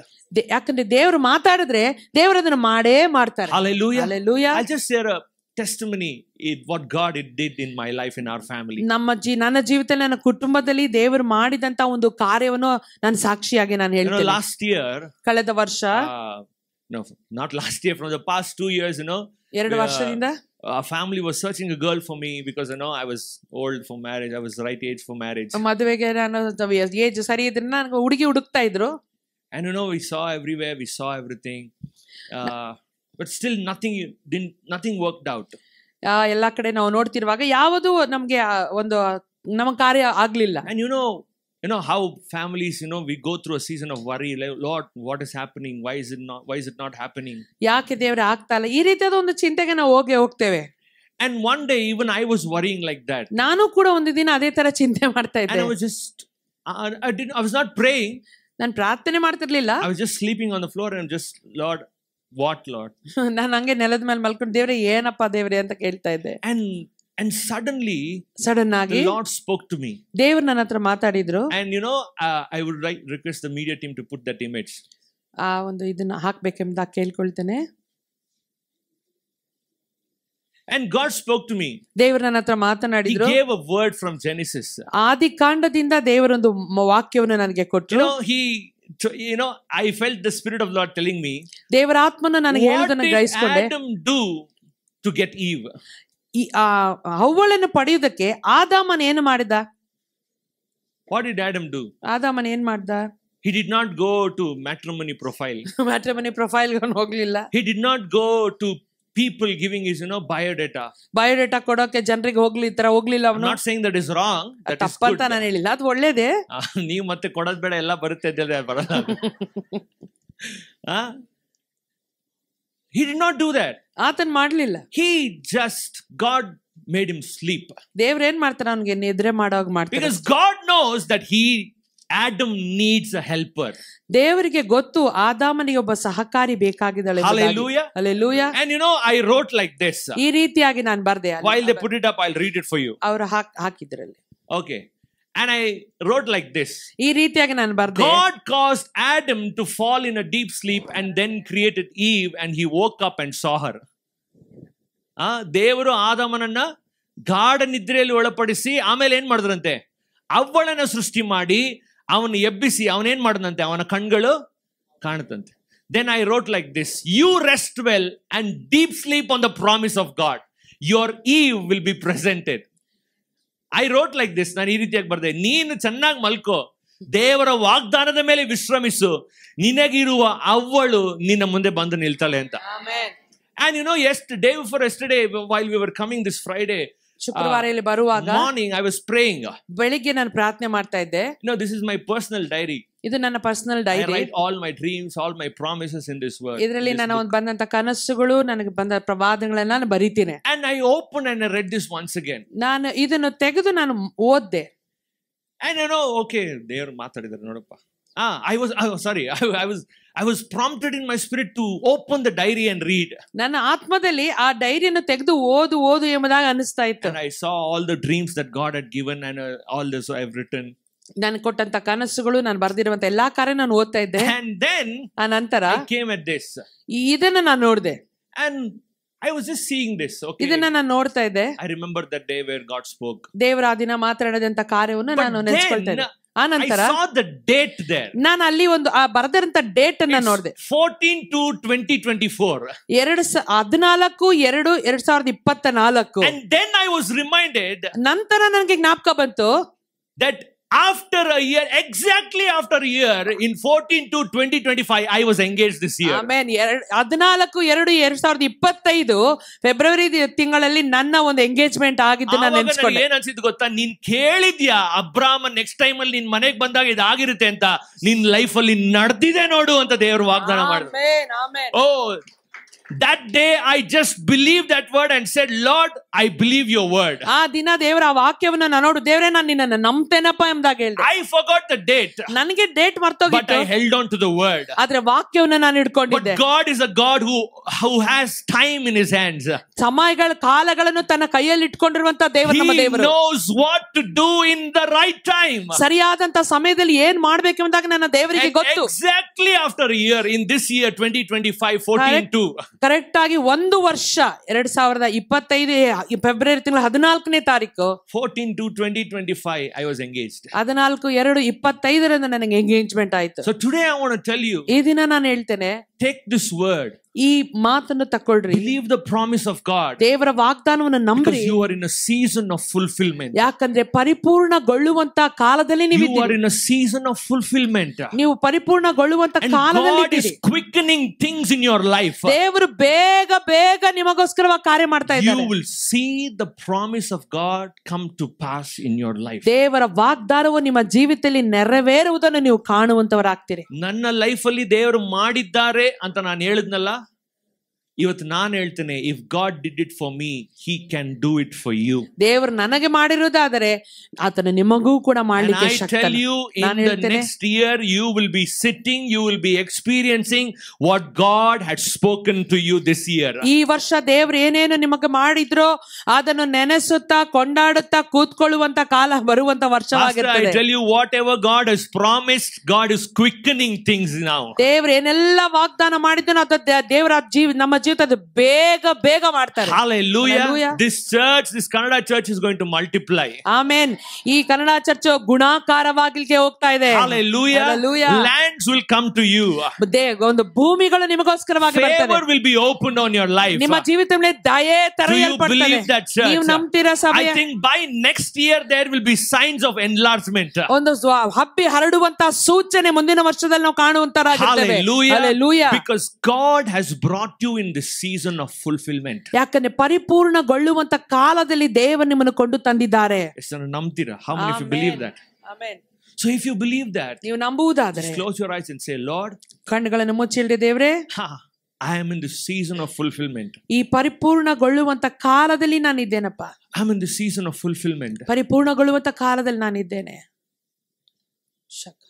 ಯಾಕಂದ್ರೆ ದೇವರು ಮಾತಾಡಿದ್ರೆ ದೇವರು ಅದನ್ನು ಮಾಡೇ ಮಾಡ್ತಾರೆ. Hallelujah. Hallelujah. I'll just share a testimony what God did in my life, in our family. ನನ್ನ ಜೀವಿತದಲ್ಲಿ, ನನ್ನ ಕುಟುಂಬದಲ್ಲಿ ದೇವರು ಮಾಡಿದಂತ ಒಂದು ಕಾರ್ಯವನ್ನು ನಾನು ಸಾಕ್ಷಿಯಾಗಿ ನಾನು ಹೇಳ್ತೇನೆ. Last year, ಕಳೆದ ವರ್ಷ, no, not last year, from the past 2 years, 2 ವರ್ಷದಿಂದ our family was searching a girl for me because I was old for marriage. I was right age for marriage. ಮದುವೆಗೆ ನಾನು ಏಜ್ ಸರಿ ಇದ್ರೆ ನನಗೆ ಹುಡುಗಿ ಹುಡುಕ್ತಾ ಇದ್ರು. And we saw everywhere, we saw everything, but still nothing worked out. ಎಲ್ಲಾ ಕಡೆ ನಾವು ನೋಡ್ತಿರುವಾಗ ಯಾವುದು ನಮ್ಗೆ ಒಂದು ನಮ್ಮ ಕಾರ್ಯ ಆಗ್ಲಿಲ್ಲ. And you know how families, we go through a season of worry, like, Lord, what is happening? Why is it not happening? ಯಾಕೆ ದೇವರೇ ಆಗ್ತಾ ಇಲ್ಲ, ಈ ರೀತಿಯಾದ ಒಂದು ಚಿಂತೆಗೆ ನಾವು ಹೋಗ್ತೇವೆ. And one day even I was worrying like that. ನಾನು ಕೂಡ ಒಂದು ದಿನ ಅದೇ ತರ ಚಿಂತೆ ಮಾಡ್ತಾ ಇದ್ದೆ. And I was just I was not praying. ನಾನು ಪ್ರಾರ್ಥನೆ ಮಾಡ್ತಿರ್ಲಿಲ್ಲ. I was just sleeping on the floor and just, Lord, what, Lord? ನಾನು ಹಂಗೆ ನೆಲದ ಮೇಲೆ ಮಲ್ಕೊಂಡು, ದೇವರೇ ಏನಪ್ಪ ದೇವರೇ ಅಂತ ಕೇಳ್ತಾ ಇದ್ದೆ. And suddenly ಆಗಿ the Lord spoke to me. ದೇವರು ನನ್ನ ಹತ್ರ ಮಾತಾಡಿದ್ರು. And I would request the media team to put that image. ಒಂದು ಇದನ್ನ ಹಾಕ್ಬೇಕೆಂಬುದಾಗಿ ಕೇಳ್ಕೊಳ್ತೇನೆ. And God spoke to me. ದೇವರು ನನ್ನ ಹತ್ರ ಮಾತನಾಡಿದ್ರು. He gave a word from Genesis. ಆದಿಕಾಂಡದಿಂದ ದೇವರೊಂದು ವಾಕ್ಯವನ್ನು ನನಗೆ ಕೊಟ್ಟರು. I felt the Spirit of Lord telling me, ದೇವರ ಆತ್ಮನ ನನಗೆ ಹೇಳುವುದನ್ನು ಗ್ರಹಿಸಿಕೊಂಡೆ. What did Adam do to get Eve? ಹವ್ವಳನ್ನು ಪಡೆಯುವುದಕ್ಕೆ ಆದಾಮನ ಏನು ಮಾಡಿದ? What did Adam do? ಆದಾಮನ ಏನ್ ಮಾಡ್ದ? He did not go to matrimony profile. matrimony profile ಹೋಗ್ಲಿಲ್ಲ. He did not go to people giving his biodata ಕೊಡೋಕೆ ಜನರಿಗೆ ಹೋಗ್ಲಿಲ್ಲ ಅವನು. I'm not saying that is wrong. That is ತಪ್ಪಂತ ನಾನು ಹೇಳಿಲ್ಲ, ಅದು ಒಳ್ಳೇದೇ. ನೀವು ಮತ್ತೆ ಕೊಡೋದ್ ಬೇಡ, ಎಲ್ಲ ಬರುತ್ತೆ ಬರಲ್ಲ. He did not do that. ಆತನ್ ಮಾಡ್ಲಿಲ್ಲ. God made him sleep. ದೇವ್ರು ಏನ್ ಮಾಡ್ತಾರ, ಅವನಿಗೆ ನಿದ್ರೆ ಮಾಡೋವಾಗ ಮಾಡ್ತಾರೆ. Because God knows that Adam needs a helper. ದೇವರಿಗೆ ಗೊತ್ತು ಆದಾಮನಿಗೆ ಒಬ್ಬ ಸಹಕಾರಿ ಬೇಕಾಗಿದ್ದಾಳೆ. Hallelujah. Hallelujah. And I wrote like this. ಈ ರೀತಿಯಾಗಿ ನಾನು ಬರ್ದೆ. While they put it up, I'll read it for you. ಅವರು ಹಾಕಿದ್ರಲ್ಲಿ. Okay. And I wrote like this. ಈ ರೀತಿಯಾಗಿ ನಾನು ಬರ್ದೆ. God caused Adam to fall in a deep sleep and then created Eve, and he woke up and saw her. ದೇವರು ಆದಾಮನನ್ನ ಗಾಢ ನಿದ್ರೆಯಲ್ಲಿ ಒಳಪಡಿಸಿ ಆಮೇಲೆ ಏನ್ ಮಾಡಿದ್ರಂತೆ, ಅವ್ವಳನ್ನ ಸೃಷ್ಟಿ ಮಾಡಿ ಅವನು ಎಬ್ಬಿಸಿ ಅವನೇನ್ ಮಾಡದಂತೆ, ಅವನ ಕಣ್ಗಳು ಕಾಣುತ್ತಂತೆ. Then I wrote like this: you rest well and deep sleep on the promise of God. Your Eve will be presented. I wrote like this. ನಾನು ಈ ರೀತಿಯಾಗಿ ಬರ್ದೆ, ನೀನು ಚೆನ್ನಾಗಿ ಮಲ್ಕೋ, ದೇವರ ವಾಗ್ದಾನದ ಮೇಲೆ ವಿಶ್ರಮಿಸು, ನಿನಗಿರುವ ಅವ್ವಳು ನಿನ್ನ ಮುಂದೆ ಬಂದು ನಿಲ್ತಾಳೆ ಅಂತ. And day before yesterday, while we were coming this Friday, ಶುಕ್ರವಾರ ಇಲ್ಲಿ ಬರುವಾಗ morning I was praying. ಬೆಳಿಗ್ಗೆ ನಾನು ಪ್ರಾರ್ಥನೆ ಮಾಡ್ತಾ ಇದ್ದೆ. This is my personal diary. ಇದು ನನ್ನ personal dairy. I write all my dreams, all my promises in this word. ಇದರಲ್ಲಿ ನಾನು ಬಂದಂತ ಕನಸುಗಳು, ನನಗೆ ಬಂದ ಪ್ರವಾದಗಳನ್ನ ನಾನು ಬರೀತೀನಿ. And I opened and I read this once again. ನಾನು ಇದನ್ನು ತೆಗೆದು ನಾನು ಓದ್ದೆ. And okay, ದೇವರು ಮಾತಾಡಿದ್ರು ನೋಡಪ್ಪ. I was prompted in my spirit to open the diary and read. ನನ್ನ ಆತ್ಮದಲ್ಲಿ ಆ ಡೈರಿಯನ್ನು ತೆಗೆದು ಓದು ಎಂಬುದಾಗಿ ಅನಿಸ್ತಾ ಇತ್ತು. And I saw all the dreams that God had given and all this I've written. ನಾನು ಕೊಟ್ಟಂತ ಕನಸುಗಳು, ನಾನು ಬರೆದಿರುವಂತ ಎಲ್ಲಾ ಕಾರ್ಯ ನಾನು ಓದ್ತಾ ಇದ್ದೆ. And then ಆ ನಂತರ I came at this. ಇದನ್ನ ನಾನು ನೋಡಿದೆ. And I was just seeing this. Okay. ಇದನ್ನ ನಾನು ನೋಡ್ತಾ ಇದ್ದೆ. I remember that day where God spoke. ದೇವರ ಆ ದಿನ ಮಾತನಾಡಿದಂತ ಕಾರ್ಯವನ್ನು ನಾನು ನೆನೆಸ್ಕೊಳ್ತಾ ಇದ್ದೆ. ಆ ನಂತರ I saw the date there. ನಾನು ಅಲ್ಲಿ ಒಂದು ಆ ಬರೆದಿರಂತ ಡೇಟ್ ಅನ್ನ ನೋಡಿದೆ. 14/2/2024. 14/2/2024. And then I was reminded. ನಂತರ ನನಗೆ ಜ್ಞಾಪಕ ಬಂತು that after a year, exactly after a year, in 14/2/2025, I was engaged this year. Amen. 14/2/2025 February ತಿಂಗಳಲ್ಲಿ ನನ್ನ ಒಂದು ಎಂಗೇಜ್ಮೆಂಟ್ ಆಗಿದ್ದು ನಾನು ನೆನೆಸ್ಕೊಂಡೆ. ಏನ್ ಅನ್ಸಿದ್ದು ಗೊತ್ತಾ, ನೀನ್ ಕೇಳಿದ್ಯಾ ಅಬ್ರಾಮ ನೆಕ್ಸ್ಟ್ ಟೈಮ್ ಅಲ್ಲಿ ನಿನ್ ಮನೆಗೆ ಬಂದಾಗ ಇದಾಗಿರುತ್ತೆ ಅಂತ, ನಿನ್ ಲೈಫ್ ಅಲ್ಲಿ ನಡೆದಿದೆ ನೋಡು ಅಂತ ದೇವರು ವಾಗ್ದಾನ ಮಾಡಿದ್ರು. Oh, that day I just believed that word and said, Lord, I believe your word. ಆ ದಿನ ದೇವರ ವಾಕ್ಯವನ್ನು ನಾನು ನೋಡು, ದೇವರೇ ನಾನು ನಿನ್ನನ್ನು ನಂಬ್ತೇನಪ್ಪ ಎಂದಾಗ ಹೇಳಿದೆ. I forgot the date. ನನಗೆ date ಮರ್ತೋಗಿತ್ತು. But I held on to the word. ಆದ್ರೆ ವಾಕ್ಯವನ್ನು ನಾನು ಹಿಡ್ಕೊಂಡಿದ್ದೆ. But God is a God who has time in his hands. ಸಮಯಗಳ ಕಾಲಗಳನ್ನು ತನ್ನ ಕೈಯಲ್ಲಿ ಇಟ್ಕೊಂಡಿರುವಂತ ದೇವರು ನಮ್ಮ ದೇವರು. He knows what to do in the right time. ಸರಿಯಾದಂತ ಸಮಯದಲ್ಲಿ ಏನ್ ಮಾಡಬೇಕೆಂಬುದಾಗಿ ನನ್ನ ದೇವರಿಗೆ ಗೊತ್ತು. Exactly after a year, in this year 2025 14/2. Correct ಆಗಿ ಒಂದು ವರ್ಷ 2025 ಫೆಬ್ರವರಿ ತಿಂಗಳ 14ನೇ ತಾರೀಕು 14/2/2025 I was engaged. 14/2/25 ನನಗೆ ಎಂಗೇಜ್ಮೆಂಟ್ ಆಯ್ತು. So today I want to tell you, ಈ ದಿನ ನಾನು ಹೇಳ್ತೇನೆ, take this word. ಈ ಮಾತನ್ನು ತಕೊಳ್ಳ್ರಿ. Believe the promise of God. ದೇವರ ವಾಗ್ದಾನವನ್ನು ನಂಬ್ರಿ. Because you are in a season of fulfillment. ಯಾಕಂದ್ರೆ ಪರಿಪೂರ್ಣಗೊಳ್ಳುವಂತ ಕಾಲದಲ್ಲಿ ನೀವು You are in a season of fulfillment. ನೀವು ಪರಿಪೂರ್ಣಗೊಳ್ಳುವಂತ ಕಾಲದಲ್ಲಿ God is quickening things in your life. ದೇವರು ಬೇಗ ಬೇಗ ನಿಮಗೋಸ್ಕರವಾಗಿ ಕಾರ್ಯ ಮಾಡ್ತಾ ಇದ್ದಾರೆ. You will see the promise of God come to pass in your life. ದೇವರ ವಾಗ್ದಾನವು ನಿಮ್ಮ ಜೀವಿತದಲ್ಲಿ ನೆರವೇರುವುದನ್ನು ನೀವು ಕಾಣುವಂತವರಾಗ್ತೀರಿ. ನನ್ನ ಲೈಫ್ ಅಲ್ಲಿ ದೇವರು ಮಾಡಿದ್ದಾರೆ ಅಂತ ನಾನು ಹೇಳಿದ್ನಲ್ಲ, ಇವತ್ತು ನಾನು ಹೇಳ್ತೇನೆ, if God did it for me, he can do it for you. ದೇವರು ನನಗೆ ಮಾಡಿರುವುದಾದರೆ ಆತನು ನಿಮಗೂ ಕೂಡ ಮಾಡಲಿಕ್ಕೆ ಶಕ್ತನು. I tell you, in the next year you will be sitting, you will be experiencing what God had spoken to you this year. ಈ ವರ್ಷ ದೇವರು ಏನೇನು ನಿಮಗೆ ಮಾಡಿದ್ರೋ ಅದನ್ನು ನೆನೆಸುತ್ತಾ ಕೊಂಡಾಡುತ್ತಾ ಕೂತ್ಕೊಳ್ಳುವಂತ ಕಾಲ ಬರುವಂತ ವರ್ಷವಾಗಿರುತ್ತದೆ. I tell you, whatever God has promised, God is quickening things now. ದೇವರು ಏನೆಲ್ಲ ವಾಗ್ದಾನ ಮಾಡಿದನೋ ಅದು ದೇವರ ನಮ್ಮ ಜೀವಿತದ ಬೇಗ ಬೇಗ ಮಾಡ್ತಾರೆ. Hallelujah. This church, this Kannada church is going to multiply. Amen. ಈ ಕನ್ನಡ ಚರ್ಚ್ ಗುಣಾಕಾರವಾಗಲಿಕ್ಕೆ ಹೋಗ್ತಾ ಇದೆ. Hallelujah. Lands will come to you. ಒಂದು ಭೂಮಿಗಳು ನಿಮಗೋಸ್ಕರವಾಗಿ ಬರ್ತವೆ. Favor will be opened on your life. ನಿಮ್ಮ ಜೀವಿತದಲ್ಲಿ ದಯೆ ತೆರೆಯಲ್ಪಡುತ್ತದೆ. ನೀವು ನಂಬ್ತೀರಾ ಸಭೆ? I think by next year there will be signs of enlargement. ಒಂದು ಹಬ್ಬಿ ಹರಡುವಂತ ಸೂಚನೆ ಮುಂದಿನ ವರ್ಷದಲ್ಲಿ ನಾವು ಕಾಣುವಂತರಾಗಿದ್ದೇವೆ. Hallelujah. Because God has brought you in this season of fulfillment. ಯಾಕಂದ್ರೆ ಪರಿಪೂರ್ಣಗೊಳ್ಳುವಂತ ಕಾಲದಲ್ಲಿ ದೇವರು ನಿಮ್ಮನ್ನು ಕೊಂಡು ತಂದಿದ್ದಾರೆ. ಎಷ್ಟು ನಂಬ್ತೀರಾ? How many of you believe that? Amen. So if you believe that, ನೀವು ನಂಬುವುದಾದರೆ close your eyes and say, Lord, ಕಣ್ಣುಗಳನ್ನು ಮುಚ್ಚಿಲ್ರಿ, ದೇವರೇ, I am in this season of fulfillment. ಈ ಪರಿಪೂರ್ಣಗೊಳ್ಳುವಂತ ಕಾಲದಲ್ಲಿ ನಾನು ಇದ್ದೇನಪ್ಪ. I am in this season of fulfillment. ಪರಿಪೂರ್ಣಗೊಳ್ಳುವಂತ ಕಾಲದಲ್ಲಿ ನಾನು ಇದ್ದೇನೆ.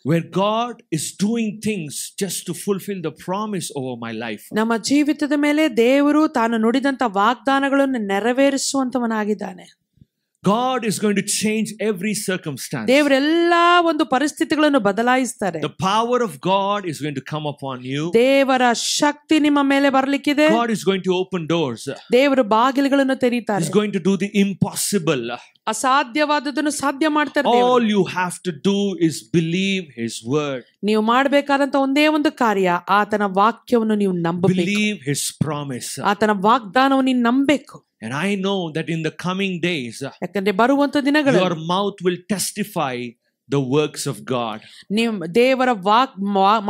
Where God is doing things just to fulfill the promise over my life. ನಮ್ಮ ಜೀವಿತದ ಮೇಲೆ ದೇವರು ತಾನು ನುಡಿದಂತ ವಾಗ್ದಾನಗಳನ್ನು ನೆರವೇರಿಸುವಂತವನಾಗಿದ್ದಾನೆ. God is going to change every circumstance. ದೇವರೆಲ್ಲಾ ಒಂದು ಪರಿಸ್ಥಿತಿಗಳನ್ನು ಬದಲಾಯಿಸ್ತಾರೆ. The power of God is going to come upon you. ದೇವರ ಶಕ್ತಿ ನಿಮ್ಮ ಮೇಲೆ ಬರಲಿಕ್ಕಿದೆ. God is going to open doors. ದೇವರು ಬಾಗಿಲುಗಳನ್ನು ತೆರೀತಾರೆ. He is going to do the impossible. ಅಸಾಧ್ಯವಾದದನ್ನು ಸಾಧ್ಯ ಮಾಡ್ತಾರೆ. All you have to do is believe his word. ನೀವು ಮಾಡಬೇಕಾದಂತ ಒಂದೇ ಒಂದು ಕಾರ್ಯ, ಆತನ ವಾಕ್ಯವನ್ನು ನೀವು ನಂಬಬೇಕು. Believe his promise. ಆತನ ವಾಗ್ದಾನವನ್ನು ನೀವು ನಂಬಬೇಕು. And I know that in the coming days, ಯಾಕಂದ್ರೆ ಬರುವಂತ ದಿನಗಳಲ್ಲಿ your mouth will testify the works of God. ನಿಮ್ಮ ದೇವರ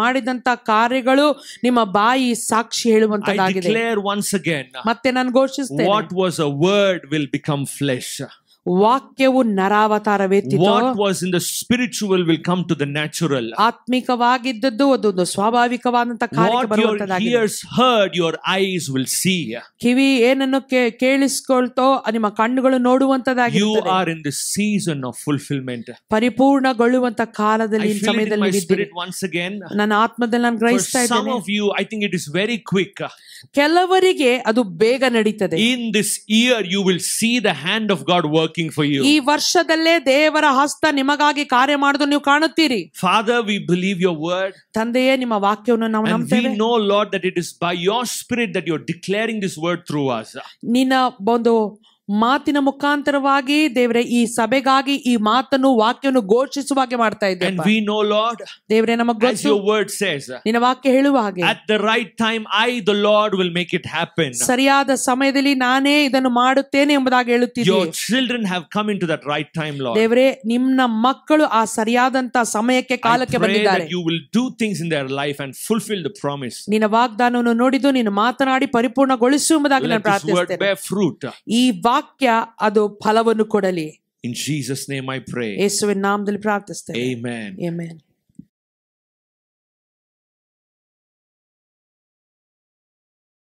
ಮಾಡಿದಂತ ಕಾರ್ಯಗಳು ನಿಮ್ಮ ಬಾಯಿ ಸಾಕ್ಷಿ ಹೇಳುವಂತದ್ದಾಗಿದೆ. I declare once again, ಮತ್ತೆ ನಾನು ಘೋಷಿಸುತ್ತೇನೆ, what was a word will become flesh. ವಾಕ್ಯವು ನರಾವತಾರವೆತ್ತಿತು. What was in the spiritual will come to the natural. ಆತ್ಮಿಕವಾಗಿದ್ದದ್ದು ಅದೊಂದು ಸ್ವಾಭಾವಿಕವಾದಂತ ಕಾರ್ಯಕ್ಕೆ ಬರುವಂತದ್ದಾಗಿದೆ. What your ears heard, your eyes will see. ಕಿವಿ ಏನನ್ನು ಕೇಳಿಸ್ಕೊಳ್ತೋ ನಿಮ್ಮ ಕಣ್ಣುಗಳು ನೋಡುವಂತದ್ದಾಗಿರುತ್ತದೆ. You are in the season of fulfillment. ಪರಿಪೂರ್ಣಗೊಳ್ಳುವಂತ ಕಾಲದಲ್ಲಿ I feel it in my spirit once again. ನನ್ನ ಆತ್ಮದಲ್ಲಿ ನಾನು ಗ್ರಹಿಸ್ತಾ ಇದ್ದೇನೆ. For some of you, I think it is very quick. ಕೆಲವರಿಗೆ ಅದು ಬೇಗ ನಡೀತದೆ. In this year you will see the hand of God working for you. ಈ ವರ್ಷದಲ್ಲೇ ದೇವರ ಹಸ್ತ ನಿಮಗಾಗಿ ಕಾರ್ಯ ಮಾಡುವುದು ನೀವು ಕಾಣುತ್ತೀರಿ. Father, we believe your word. ತಂದೆಯೇ ನಿಮ್ಮ ವಾಕ್ಯವನ್ನು ನಾವು ನಂಬುತ್ತೇವೆ. And we know, Lord, that it is by your spirit that you are declaring this word through us. ನಿನ್ನ ಒಂದು ಮಾತಿನ ಮುಖಾಂತರವಾಗಿ ದೇವರೇ ಈ ಸಭೆಗಾಗಿ ಈ ಮಾತನ್ನು ವಾಕ್ಯವನ್ನು ಘೋಷಿಸುವಾಗೆ ಮಾಡ್ತಾ ಇದ್ದೇವೆ. And we know, Lord, ದೇವರೇ ನಮಗೆ ಗೊತ್ತು, as your word says, ನಿನ್ನ ವಾಕ್ಯ ಹೇಳುವ ಹಾಗೆ, at the right time I the Lord will make it happen. ಸರಿಯಾದ ಸಮಯದಲ್ಲಿ ನಾನೇ ಇದನ್ನು ಮಾಡುತ್ತೇನೆ ಎಂಬುದಾಗಿ ಹೇಳುತ್ತಿದ್ದೀರಿ. Your children have come into that right time, Lord. ದೇವರೇ ನಿಮ್ಮ ಮಕ್ಕಳು ಆ ಸರಿಯಾದಂತ ಸಮಯಕ್ಕೆ ಕಾಲಕ್ಕೆ ಬಂದಿದ್ದಾರೆ. I pray that you will do things in their life and fulfill the promise. ನಿನ್ನ ವಾಗ್ದಾನವನ್ನು ನೋಡಿದ್ದು ನೀನು ಮಾತನಾಡಿ ಪರಿಪೂರ್ಣಗೊಳಿಸು ಎಂಬುದಾಗಿ ನಾನು ಪ್ರಾರ್ಥಿಸುತ್ತೇನೆ. Let this word bear fruit. ಈ ವಾಕ್ಯ ಅದು ಫಲವನ್ನು ಕೊಡಲಿ. In Jesus' name I pray. ಯೇಸುವಿನ ನಾಮದಲ್ಲಿ ಪ್ರಾರ್ಥಿಸುತ್ತೇನೆ. Amen. Amen.